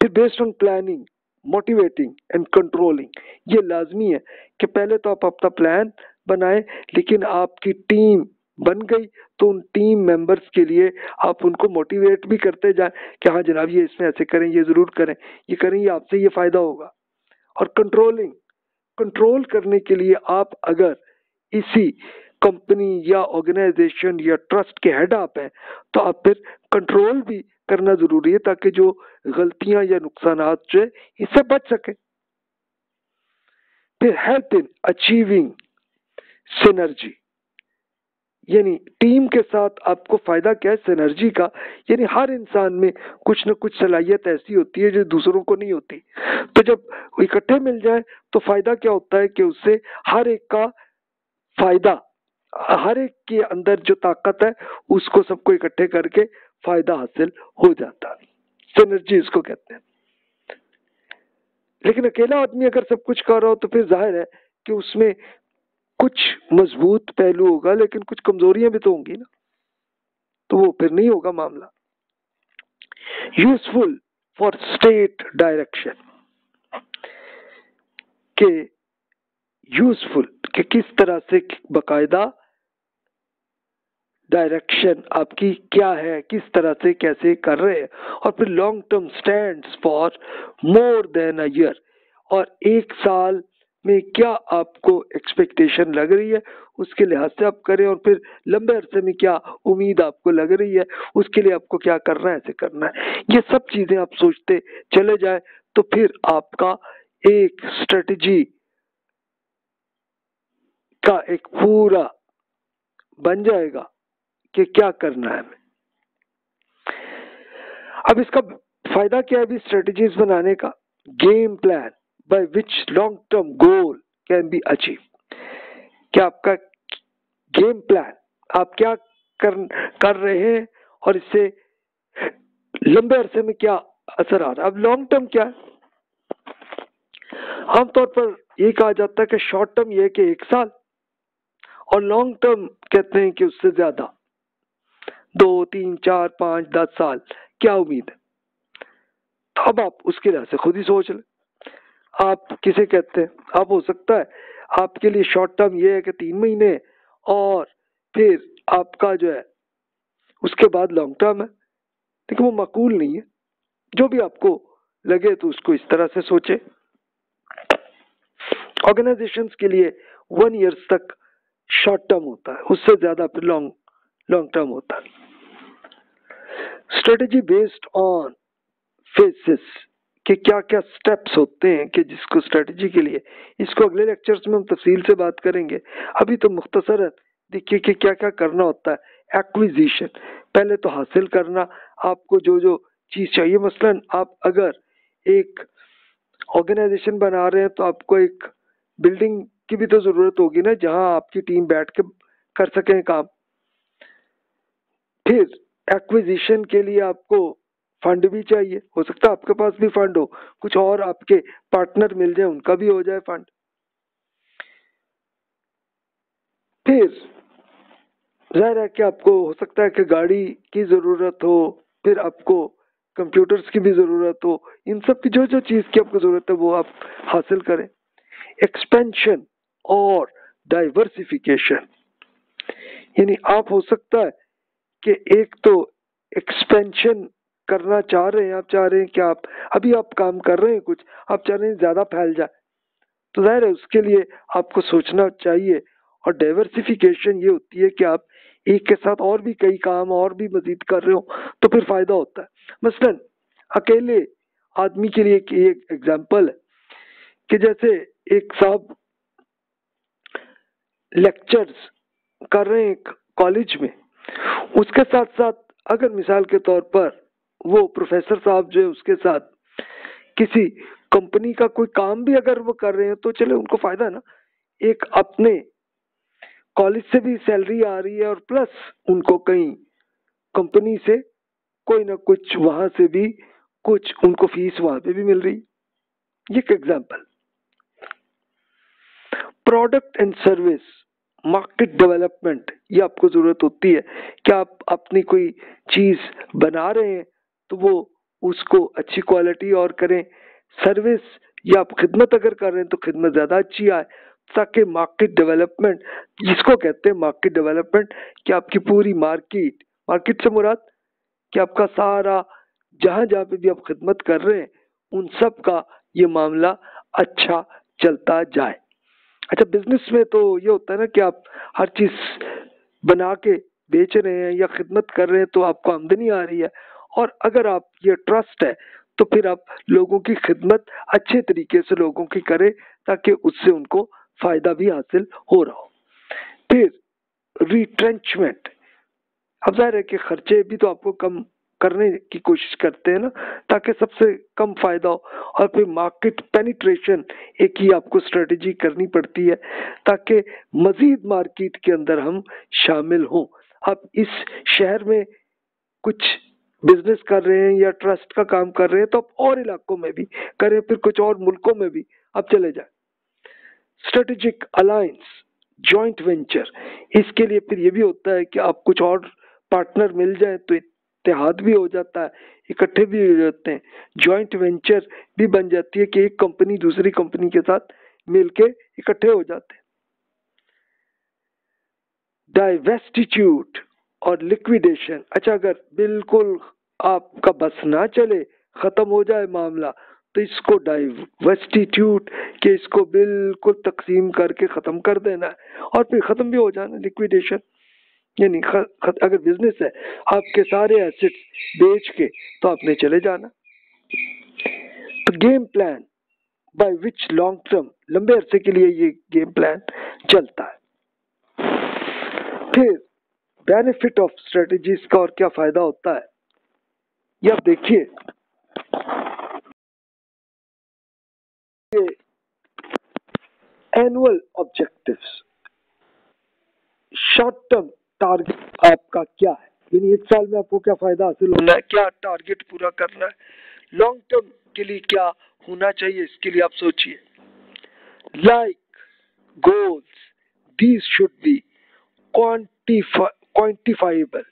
फिर based on planning, motivating and controlling, ये लाजमी है कि पहले तो आप अपना प्लान बनाएं, लेकिन आपकी टीम बन गई तो उन टीम मेंबर्स के लिए आप उनको मोटिवेट भी करते जाएं कि हाँ जनाब ये इसमें ऐसे करें, ये जरूर करें, ये करें, ये आपसे ये फायदा होगा। और कंट्रोलिंग, कंट्रोल करने के लिए आप अगर इसी कंपनी या ऑर्गेनाइजेशन या ट्रस्ट के हेड आप हैं तो आप फिर कंट्रोल भी करना जरूरी है ताकि जो गलतियां या नुकसानात जो है इससे बच सके। फिर हेल्प इन अचीविंग सिनर्जी, यानी टीम के साथ आपको फायदा क्या है, सिनर्जी का, यानी हर इंसान में कुछ न कुछ सलाहियत ऐसी होती है जो दूसरों को नहीं होती, तो जब इकट्ठे मिल जाए तो फायदा क्या होता है कि उससे हर एक का फायदा, हर एक के अंदर जो ताकत है उसको सबको इकट्ठे करके फायदा हासिल हो जाता है, सिनर्जी इसको कहते हैं। लेकिन अकेला आदमी अगर सब कुछ कर रहा हो तो फिर जाहिर है कि उसमें कुछ मजबूत पहलू होगा लेकिन कुछ कमजोरियां भी तो होंगी ना, तो वो फिर नहीं होगा मामला। यूजफुल फॉर स्टेट डायरेक्शन, के यूजफुल कि किस तरह से बाकायदा डायरेक्शन आपकी क्या है, किस तरह से कैसे कर रहे हैं। और फिर long term stands for more than a year, और एक साल में क्या आपको एक्सपेक्टेशन लग रही है उसके लिहाज से आप करें, और फिर लंबे अरसे में क्या उम्मीद आपको लग रही है उसके लिए आपको क्या करना है, ऐसे करना है। ये सब चीजें आप सोचते चले जाए तो फिर आपका एक स्ट्रेटजी का एक पूरा बन जाएगा कि क्या करना है हमें। अब इसका फायदा क्या है भी स्ट्रेटजीज बनाने का, game plan by which long term goal can be achieve, क्या आपका गेम प्लान, आप क्या कर रहे हैं और इससे लंबे अरसे में क्या असर आ रहा है। अब लॉन्ग टर्म क्या है, आमतौर पर ये कहा जाता है कि शॉर्ट टर्म ये है कि 1 साल, और लॉन्ग टर्म कहते हैं कि उससे ज्यादा 2, 3, 4, 5, 10 साल क्या उम्मीद है। तो अब आप उसके लिहाज से खुद ही सोच लें आप किसे कहते हैं। अब हो सकता है आपके लिए शॉर्ट टर्म ये है कि 3 महीने, और फिर आपका जो है उसके बाद लॉन्ग टर्म है, लेकिन वो माकूल नहीं है। जो भी आपको लगे तो उसको इस तरह से सोचे। ऑर्गेनाइजेशंस के लिए 1 ईयर तक शॉर्ट टर्म होता है, उससे ज्यादा फिर लॉन्ग टर्म होता है। स्ट्रेटेजी बेस्ड ऑन फेसेस के क्या क्या स्टेप्स होते हैं कि जिसको स्ट्रेटेजी के लिए, इसको अगले लेक्चर्स में हम तफसील से बात करेंगे। अभी तो मुख्तसरन देखिए कि क्या क्या करना होता है। एक्विजिशन, पहले तो हासिल करना आपको जो जो चीज चाहिए। मसलन आप अगर एक ऑर्गेनाइजेशन बना रहे हैं तो आपको एक बिल्डिंग की भी तो जरूरत होगी ना, जहां आपकी टीम बैठ के कर सकें काम। फिर एक्विजिशन के लिए आपको फंड भी चाहिए, हो सकता है आपके पास भी फंड हो, कुछ और आपके पार्टनर मिल जाए उनका भी हो जाए फंड। फिर जाहिर है कि आपको हो सकता है कि गाड़ी की जरूरत हो, फिर आपको कंप्यूटर्स की भी जरूरत हो। इन सब की जो जो चीज की आपको जरूरत है वो आप हासिल करें। एक्सपेंशन और डाइवर्सिफिकेशन, यानी आप हो सकता है कि एक तो एक्सपेंशन करना चाह रहे हैं, आप चाह रहे हैं कि आप अभी आप काम कर रहे हैं कुछ, आप चाह रहे हैं ज्यादा फैल जाए, तो जाहिर है उसके लिए आपको सोचना चाहिए। और डाइवर्सिफिकेशन ये होती है कि आप एक के साथ और भी कई काम और भी मजीद कर रहे हो तो फिर फायदा होता है। मसलन अकेले आदमी के लिए एक एग्जांपल है कि जैसे एक साहब लेक्चर्स कर रहे हैं एक कॉलेज में, उसके साथ साथ अगर मिसाल के तौर पर वो प्रोफेसर साहब जो है उसके साथ किसी कंपनी का कोई काम भी अगर वो कर रहे हैं तो चले उनको फायदा है ना, एक अपने कॉलेज से भी सैलरी आ रही है और प्लस उनको कहीं कंपनी से कोई ना कुछ वहां से भी कुछ उनको फीस वहां पे भी मिल रही। ये एक example. Product and service, market development, ये आपको जरूरत होती है कि आप अपनी कोई चीज बना रहे हैं तो वो उसको अच्छी क्वालिटी और करें। सर्विस या आप खिदमत अगर कर रहे हैं तो खिदमत ज्यादा अच्छी आए, ताकि मार्केट डेवलपमेंट, जिसको कहते हैं मार्केट डेवलपमेंट, कि आपकी पूरी मार्केट, मार्केट से मुराद कि आपका सारा जहां जहां पे भी आप खिदमत कर रहे हैं उन सब का ये मामला अच्छा चलता जाए। अच्छा, बिजनेस में तो ये होता है ना कि आप हर चीज बना के बेच रहे हैं या खिदमत कर रहे हैं तो आपको आमदनी आ रही है, और अगर आप ये ट्रस्ट है तो फिर आप लोगों की खिदमत अच्छे तरीके से लोगों की करें ताकि उससे उनको फायदा भी हासिल हो रहा हो। फिर रिट्रेंचमेंट, अब जाहिर है कि खर्चे भी तो आपको कम करने की कोशिश करते हैं ना, ताकि सबसे कम फायदा हो। और फिर मार्केट पेनिट्रेशन, एक ही आपको स्ट्रेटेजी करनी पड़ती है ताकि मजीद मार्केट के अंदर हम शामिल हों। आप इस शहर में कुछ बिजनेस कर रहे हैं या ट्रस्ट का काम कर रहे हैं तो आप और इलाकों में भी करें, फिर कुछ और मुल्कों में भी आप चले जाएं। स्ट्रेटेजिक अलायंस, जॉइंट वेंचर, इसके लिए फिर ये भी होता है कि आप कुछ और पार्टनर मिल जाए तो इत्तेहाद भी हो जाता है, इकट्ठे भी हो जाते हैं, जॉइंट वेंचर भी बन जाती है कि एक कंपनी दूसरी कंपनी के साथ मिलके इकट्ठे हो जाते हैं। डाइवेस्टिट्यूट और लिक्विडेशन, अच्छा अगर बिल्कुल आपका बस ना चले, खत्म हो जाए मामला, तो इसको डाइवेस्टिट्यूट के इसको बिल्कुल तकसीम करके खत्म कर देना है और फिर खत्म भी हो जाना, लिक्विडेशन। यानी अगर बिजनेस है आपके सारे एसेट्स बेच के तो आपने चले जाना। तो game plan by which long term, लंबे अरसे के लिए ये गेम प्लान चलता है। फिर बेनिफिट ऑफ स्ट्रेटेजीज का और क्या फायदा होता है, ये आप देखिए। Annual objectives, short term target आपका क्या है, यानी एक साल में आपको क्या फायदा हासिल होना है, क्या टारगेट पूरा करना है। लॉन्ग टर्म के लिए क्या होना चाहिए, इसके लिए आप सोचिए। Like goals, these should be quantifiable,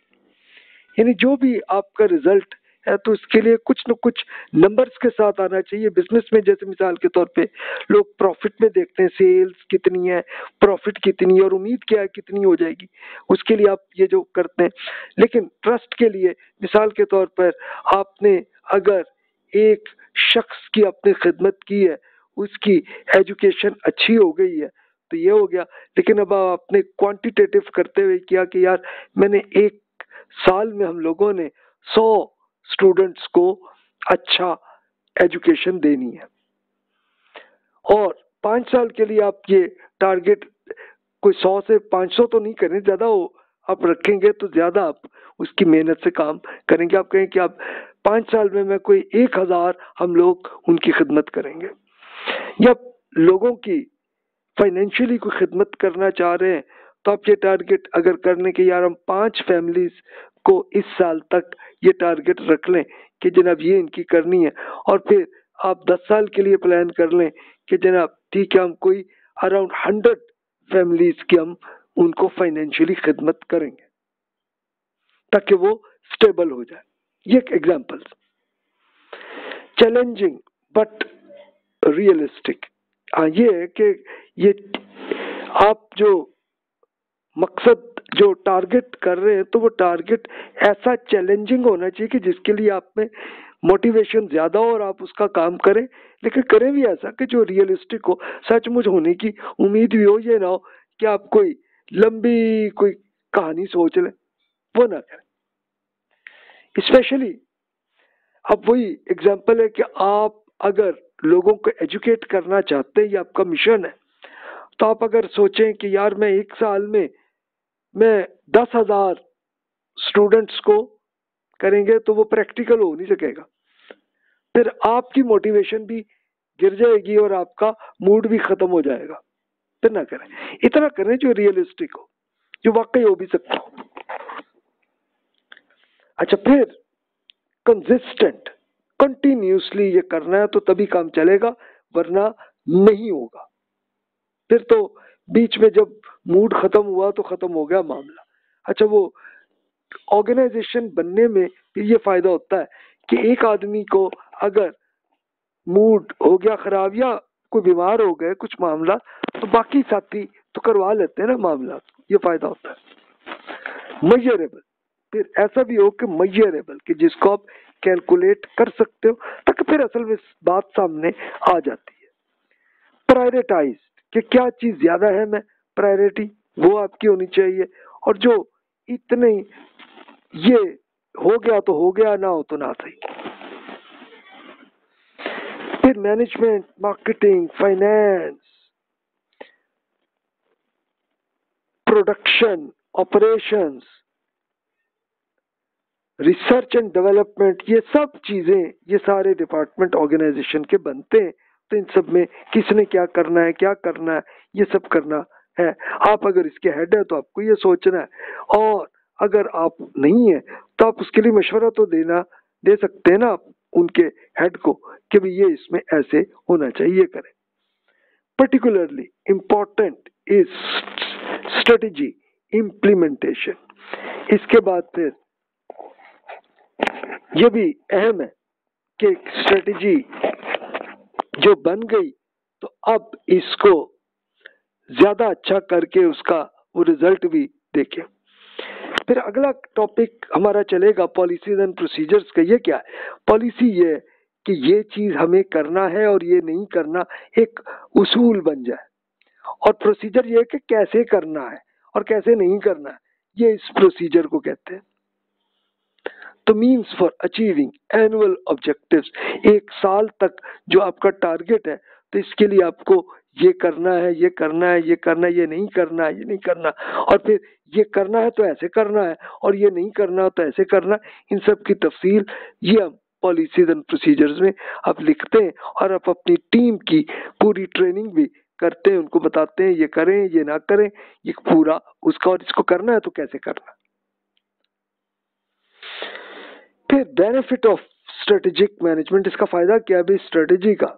यानी जो भी आपका रिजल्ट है तो इसके लिए कुछ न कुछ नंबर्स के साथ आना चाहिए। बिजनेस में जैसे मिसाल के तौर पे लोग प्रॉफिट में देखते हैं, सेल्स कितनी है, प्रॉफिट कितनी है और उम्मीद क्या है कितनी हो जाएगी, उसके लिए आप ये जो करते हैं। लेकिन ट्रस्ट के लिए मिसाल के तौर पर आपने अगर एक शख्स की अपनी खिदमत की है, उसकी एजुकेशन अच्छी हो गई है तो ये हो गया। लेकिन अब आपने क्वांटिटेटिव करते हुए किया कि यार मैंने एक साल में हम लोगों ने 100 स्टूडेंट्स को अच्छा एजुकेशन देनी है और 5 साल के लिए आप ये टारगेट कोई 100 से 500 तो नहीं करें, ज्यादा हो आप रखेंगे तो ज्यादा आप उसकी मेहनत से काम करेंगे। आप कहें कि आप 5 साल में मैं कोई 1000 हम लोग उनकी खिदमत करेंगे, या लोगों की फाइनेंशियली कोई खिदमत करना चाह रहे हैं तो आप ये टारगेट अगर करने के यार हम 5 फैमिलीज को इस साल तक ये टारगेट रख लें कि जनाब ये इनकी करनी है, और फिर आप 10 साल के लिए प्लान कर लें कि जनाब ठीक है हम कोई अराउंड 100 फैमिलीज की हम उनको फाइनेंशियली खिदमत करेंगे ताकि वो स्टेबल हो जाए। ये एक एग्जांपल। चैलेंजिंग बट रियलिस्टिक, ये है कि ये आप जो मकसद जो टारगेट कर रहे हैं तो वो टारगेट ऐसा चैलेंजिंग होना चाहिए कि जिसके लिए आप में मोटिवेशन ज्यादा हो और आप उसका काम करें, लेकिन करें भी ऐसा कि जो रियलिस्टिक हो, सचमुच होने की उम्मीद भी हो। ये ना हो कि आप कोई लंबी कोई कहानी सोच लें, वो ना करें। स्पेशली अब वही एग्जाम्पल है कि आप अगर लोगों को एजुकेट करना चाहते हैं, ये आपका मिशन है, तो आप अगर सोचें कि यार मैं एक साल में मैं 10,000 स्टूडेंट्स को करेंगे तो वो प्रैक्टिकल हो नहीं सकेगा, फिर आपकी मोटिवेशन भी गिर जाएगी और आपका मूड भी खत्म हो जाएगा। फिर ना करें, इतना करें जो रियलिस्टिक हो, जो वाकई हो भी सकता हो। अच्छा, फिर कंसिस्टेंट, कंटिन्यूसली ये करना है तो तभी काम चलेगा, वरना नहीं होगा। फिर तो बीच में जब मूड खत्म हुआ तो खत्म हो गया मामला। अच्छा, वो ऑर्गेनाइजेशन बनने में ये फायदा होता है कि एक आदमी को अगर मूड हो गया खराब या कोई बीमार हो गए कुछ मामला, तो बाकी साथी तो करवा लेते हैं ना मामला, ये फायदा होता है। मेजरेबल, फिर ऐसा भी हो कि मेजरेबल कि जिसको आप कैलकुलेट कर सकते हो, ताकि फिर असल में बात सामने आ जाती है। प्रायोरिटाइज, कि क्या चीज ज्यादा है, मैं प्रायोरिटी वो आपकी होनी चाहिए, और जो इतने ये हो गया तो हो गया, ना हो तो ना सही। फिर management, marketing, finance, production, operations, research and development, ये सब चीजें, ये सारे डिपार्टमेंट ऑर्गेनाइजेशन के बनते हैं। तो इन सब में किसने क्या करना है, क्या करना है, ये सब करना है। आप अगर इसके हेड है तो आपको ये सोचना है, और अगर आप नहीं है तो आप उसके लिए मशवरा तो दे सकते हैं ना आप उनके हेड को कि भाई ये इसमें ऐसे होना चाहिए, करें। Particularly important is strategy implementation. इसके बाद फिर ये भी अहम है कि स्ट्रेटेजी जो बन गई तो अब इसको ज्यादा अच्छा करके उसका वो रिजल्ट भी देखें। फिर अगला टॉपिक हमारा चलेगा पॉलिसीज एंड प्रोसीजर्स का। ये क्या है? पॉलिसी ये है कि ये चीज हमें करना है और ये नहीं करना, एक उसूल बन जाए, और प्रोसीजर ये है कि कैसे करना है और कैसे नहीं करना है, ये इस प्रोसीजर को कहते हैं। तो means for achieving annual objectives, एक साल तक जो आपका टारगेट है, तो इसके लिए आपको ये करना है, ये करना है, ये करना है, ये नहीं करना है, ये नहीं करना, और फिर ये करना है तो ऐसे करना है, और ये नहीं करना तो ऐसे करना है। इन सब की तफसील ये हम पॉलिसीज एंड प्रोसीजर्स में आप लिखते हैं, और आप अपनी टीम की पूरी ट्रेनिंग भी करते हैं, उनको बताते हैं ये करें, ये ना करें, ये पूरा उसका, और इसको करना है तो कैसे करना। फिर बेनिफिट ऑफ स्ट्रेटेजिक मैनेजमेंट, इसका फायदा क्या है स्ट्रेटेजी का,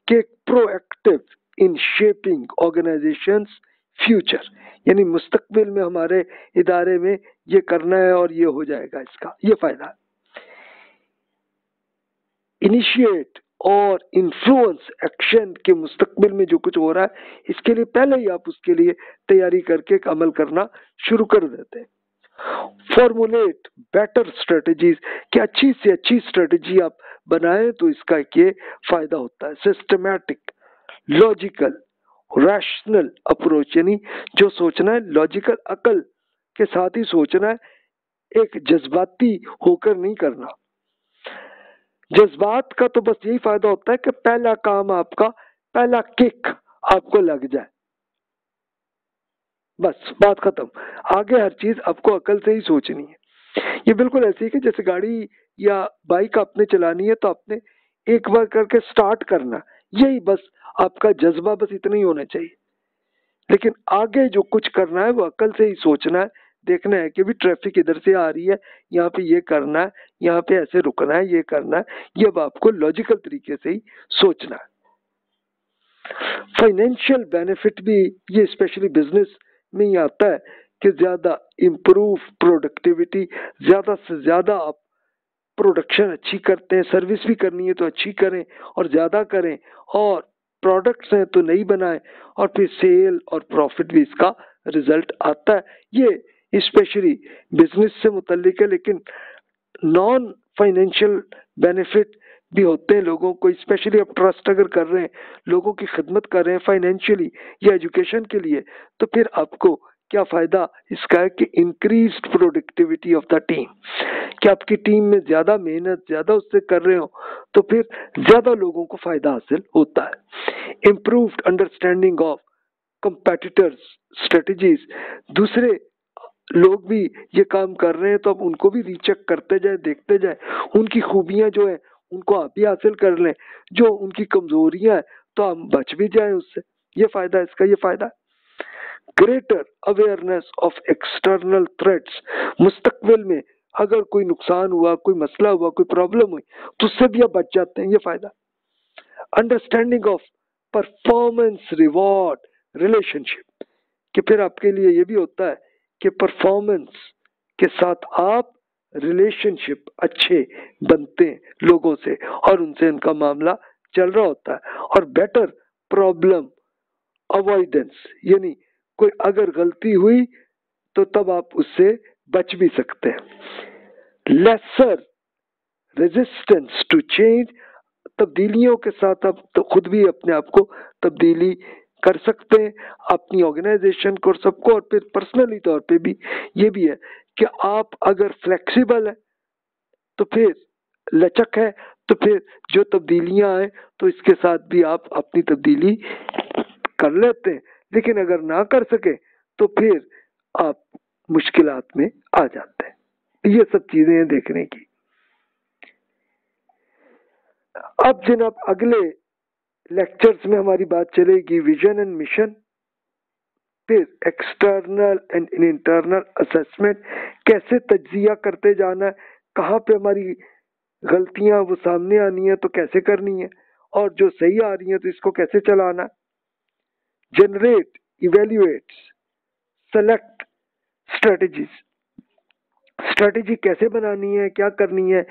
कि proactive in shaping organisations future, यानी मुस्तकबिल में हमारे इदारे में ये करना है और ये हो जाएगा, इसका ये फायदा है। इनिशिएट और इन्फ्लुएंस एक्शन के मुस्तकबिल में जो कुछ हो रहा है, इसके लिए पहले ही आप उसके लिए तैयारी करके अमल करना शुरू कर देते हैं। फॉर्मुलेट बेटर स्ट्रेटजीज, कि अच्छी से अच्छी स्ट्रेटजी आप बनाएं तो इसका ये फायदा होता है। सिस्टमैटिक, लॉजिकल, रैशनल अप्रोच, यानी जो सोचना है लॉजिकल अकल के साथ ही सोचना है, एक जज्बाती होकर नहीं करना। जज्बात का तो बस यही फायदा होता है कि पहला काम आपका, पहला किक आपको लग जाए, बस बात खत्म। आगे हर चीज आपको अकल से ही सोचनी है। ये बिल्कुल ऐसे ही कि जैसे गाड़ी या बाइक आपने चलानी है तो आपने एक बार करके स्टार्ट करना, यही बस आपका जज्बा बस इतना ही होना चाहिए। लेकिन आगे जो कुछ करना है वो अकल से ही सोचना है, देखना है कि भी ट्रैफिक इधर से आ रही है, यहाँ पे ये करना है, यहाँ पे ऐसे रुकना है, ये करना है, ये अब आपको लॉजिकल तरीके से ही सोचना है। फाइनेंशियल बेनिफिट भी ये स्पेशली बिजनेस में ही आता है कि ज्यादा इंप्रूव प्रोडक्टिविटी, ज्यादा से ज्यादा आप प्रोडक्शन अच्छी करते हैं, सर्विस भी करनी है तो अच्छी करें और ज्यादा करें, और प्रोडक्ट्स हैं तो नहीं बनाएं, और फिर सेल और प्रॉफिट भी इसका रिजल्ट आता है। ये स्पेशली बिजनेस से मुतल्लिक है, लेकिन नॉन फाइनेंशियल बेनिफिट भी होते हैं लोगों को। स्पेशली आप ट्रस्ट अगर कर रहे हैं, लोगों की खिदमत कर रहे हैं फाइनेंशियली या एजुकेशन के लिए, तो फिर आपको क्या फायदा इसका है कि increase productivity of the team, कि आपकी टीम में ज्यादा मेहनत ज्यादा उससे कर रहे हो तो फिर ज्यादा लोगों को फायदा हासिल होता है। Improved understanding of competitors strategies, दूसरे लोग भी ये काम कर रहे हैं तो अब उनको भी रीचेक करते जाए, देखते जाए, उनकी खूबियां जो है उनको आप भी हासिल कर लें, जो उनकी कमजोरियां हैं तो हम बच भी जाएं उससे। ये फायदा है इसका, ये फायदा है। Greater awareness of external threats, मुस्तकबिल में अगर कोई नुकसान हुआ, कोई मसला हुआ, कोई प्रॉब्लम हुई तो उससे भी आप बच जाते हैं, ये फायदा। Understanding of performance reward relationship, कि फिर आपके लिए ये भी होता है कि परफॉर्मेंस के साथ आप रिलेशनशिप अच्छे बनते हैं लोगों से और उनसे इनका मामला चल रहा होता है। और बेटर प्रॉब्लम अवॉइडेंस, यानी कोई अगर गलती हुई तो तब आप उससे बच भी सकते हैं। लेसर रेजिस्टेंस टू चेंज, तब्दीलियों के साथ आप तो खुद भी अपने आप को तब्दीली कर सकते हैं, अपनी ऑर्गेनाइजेशन को और सबको, और फिर पर्सनली तौर पे भी ये भी है कि आप अगर फ्लेक्सिबल है तो फिर लचक है तो फिर जो तब्दीलियां आए तो इसके साथ भी आप अपनी तब्दीली कर लेते हैं। लेकिन अगर ना कर सके तो फिर आप मुश्किलात में आ जाते हैं। ये सब चीजें हैं देखने की। अब जनाब अगले लेक्चर्स में हमारी बात चलेगी विजन एंड मिशन, फिर एक्सटर्नल एंड इंटरनल असेसमेंट, कैसे तज्जिया करते जाना है, कहाँ पे हमारी गलतियां वो सामने आनी है तो कैसे करनी है, और जो सही आ रही है तो इसको कैसे चलाना। Generate, evaluate, select strategies, strategy कैसे बनानी है, क्या करनी है,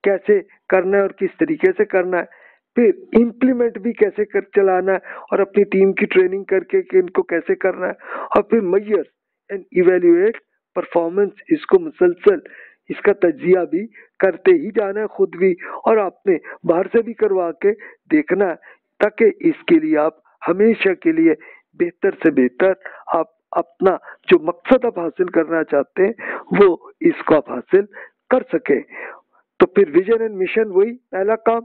कैसे करना है और किस तरीके से करना है, फिर इम्प्लीमेंट भी कैसे कर चलाना है और अपनी टीम की ट्रेनिंग करके कि इनको कैसे करना है, और फिर मेजर एंड इवेल्युएट परफॉर्मेंस, इसको मुसलसल इसका तजिया भी करते ही जाना है खुद भी, और आपने बाहर से भी करवा के देखना है, ताकि इसके लिए आप हमेशा के लिए बेहतर से बेहतर आप अपना जो मकसद आप हासिल करना चाहते हैं वो इसको आप हासिल कर सके। तो फिर विजन एंड मिशन वही पहला काम,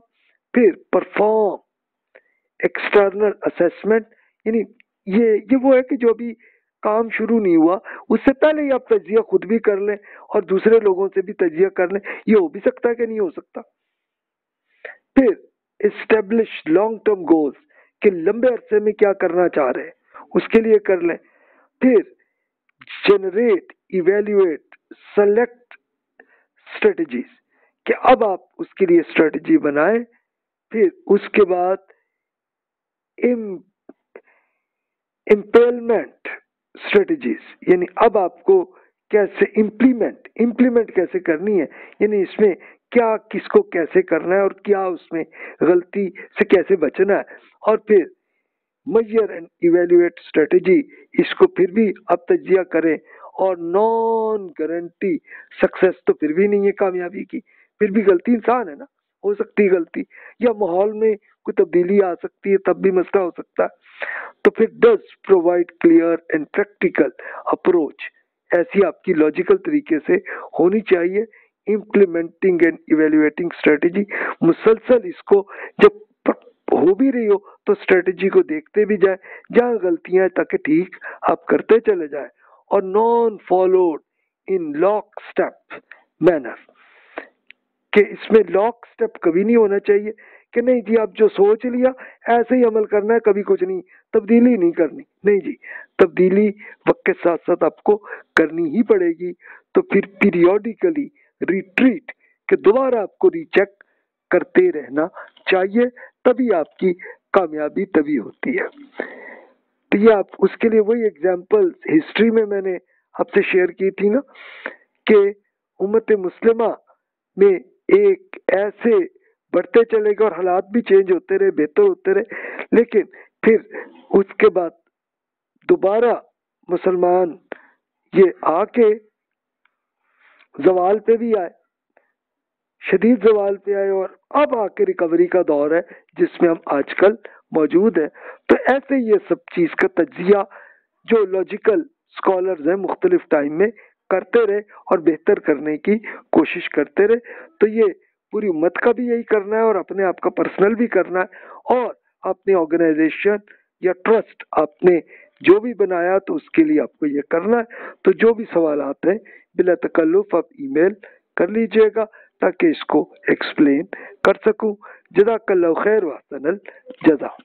फिर परफॉर्म एक्सटर्नल असेसमेंट, यानी ये वो है कि जो भी काम शुरू नहीं हुआ उससे पहले ही आप तजिया खुद भी कर लें और दूसरे लोगों से भी तजिया कर लें, ये हो भी सकता है कि नहीं हो सकता। फिर एस्टेब्लिश लॉन्ग टर्म गोल्स, कि लंबे अरसे में क्या करना चाह रहे हैं उसके लिए कर लें। फिर जनरेट, इवेल्युएट, सेलेक्ट स्ट्रेटजीज, कि अब आप उसके लिए स्ट्रेटजी बनाएं। फिर उसके बाद इम्पेलमेंट स्ट्रेटजीज, यानी अब आपको कैसे इम्प्लीमेंट कैसे करनी है, यानी इसमें क्या किसको कैसे करना है और क्या उसमें गलती से कैसे बचना है, और फिर मेजर एंड इवेल्युएट स्ट्रेटेजी, इसको फिर भी आप तजिया करें। और नॉन गारंटी सक्सेस तो फिर भी नहीं है कामयाबी की, फिर भी गलती इंसान है ना, हो सकती है गलती, या माहौल में कोई तब्दीली आ सकती है तब भी मसला हो सकता है। तो फिर does provide clear and practical approach, ऐसी आपकी लॉजिकल तरीके से होनी चाहिए। इम्प्लीमेंटिंग एंड इवेल्युएटिंग स्ट्रेटेजी, मुसलसल इसको जब हो भी रही हो तो स्ट्रेटेजी को देखते भी जाए, जहाँ गलतियां ताकि ठीक आप करते चले जाए। और non followed in lock step manner, कि इसमें लॉक स्टेप कभी नहीं होना चाहिए कि नहीं जी आप जो सोच लिया ऐसे ही अमल करना है, कभी कुछ नहीं, तब्दीली नहीं करनी, नहीं जी, तब्दीली वक्त के साथ साथ आपको करनी ही पड़ेगी। तो फिर पीरियोडिकली रिट्रीट, कि दोबारा आपको रीचेक करते रहना चाहिए, तभी आपकी कामयाबी तभी होती है। तो ये आप उसके लिए वही एग्जाम्पल हिस्ट्री में मैंने आपसे शेयर की थी ना, कि उम्मत मुस्लिमा में एक ऐसे बढ़ते चले गए और हालात भी चेंज होते रहे, बेहतर होते रहे, लेकिन फिर उसके बाद दोबारा मुसलमान ये आके जवाल पे भी आए, शदीद जवाल पे आए, और अब आके रिकवरी का दौर है जिसमें हम आजकल मौजूद है। तो ऐसे ये सब चीज का तजिया जो लॉजिकल स्कॉलर्स हैं मुख्तलिफ टाइम में करते रहे और बेहतर करने की कोशिश करते रहे। तो ये पूरी उम्मत का भी यही करना है और अपने आप का पर्सनल भी करना है, और अपने ऑर्गेनाइजेशन या ट्रस्ट आपने जो भी बनाया तो उसके लिए आपको ये करना है। तो जो भी सवाल आते हैं बिला तकल्लुफ आप ईमेल कर लीजिएगा ताकि इसको एक्सप्लेन कर सकूं। जज़ाकल्लाहु खैर व अहसनल जज़ा।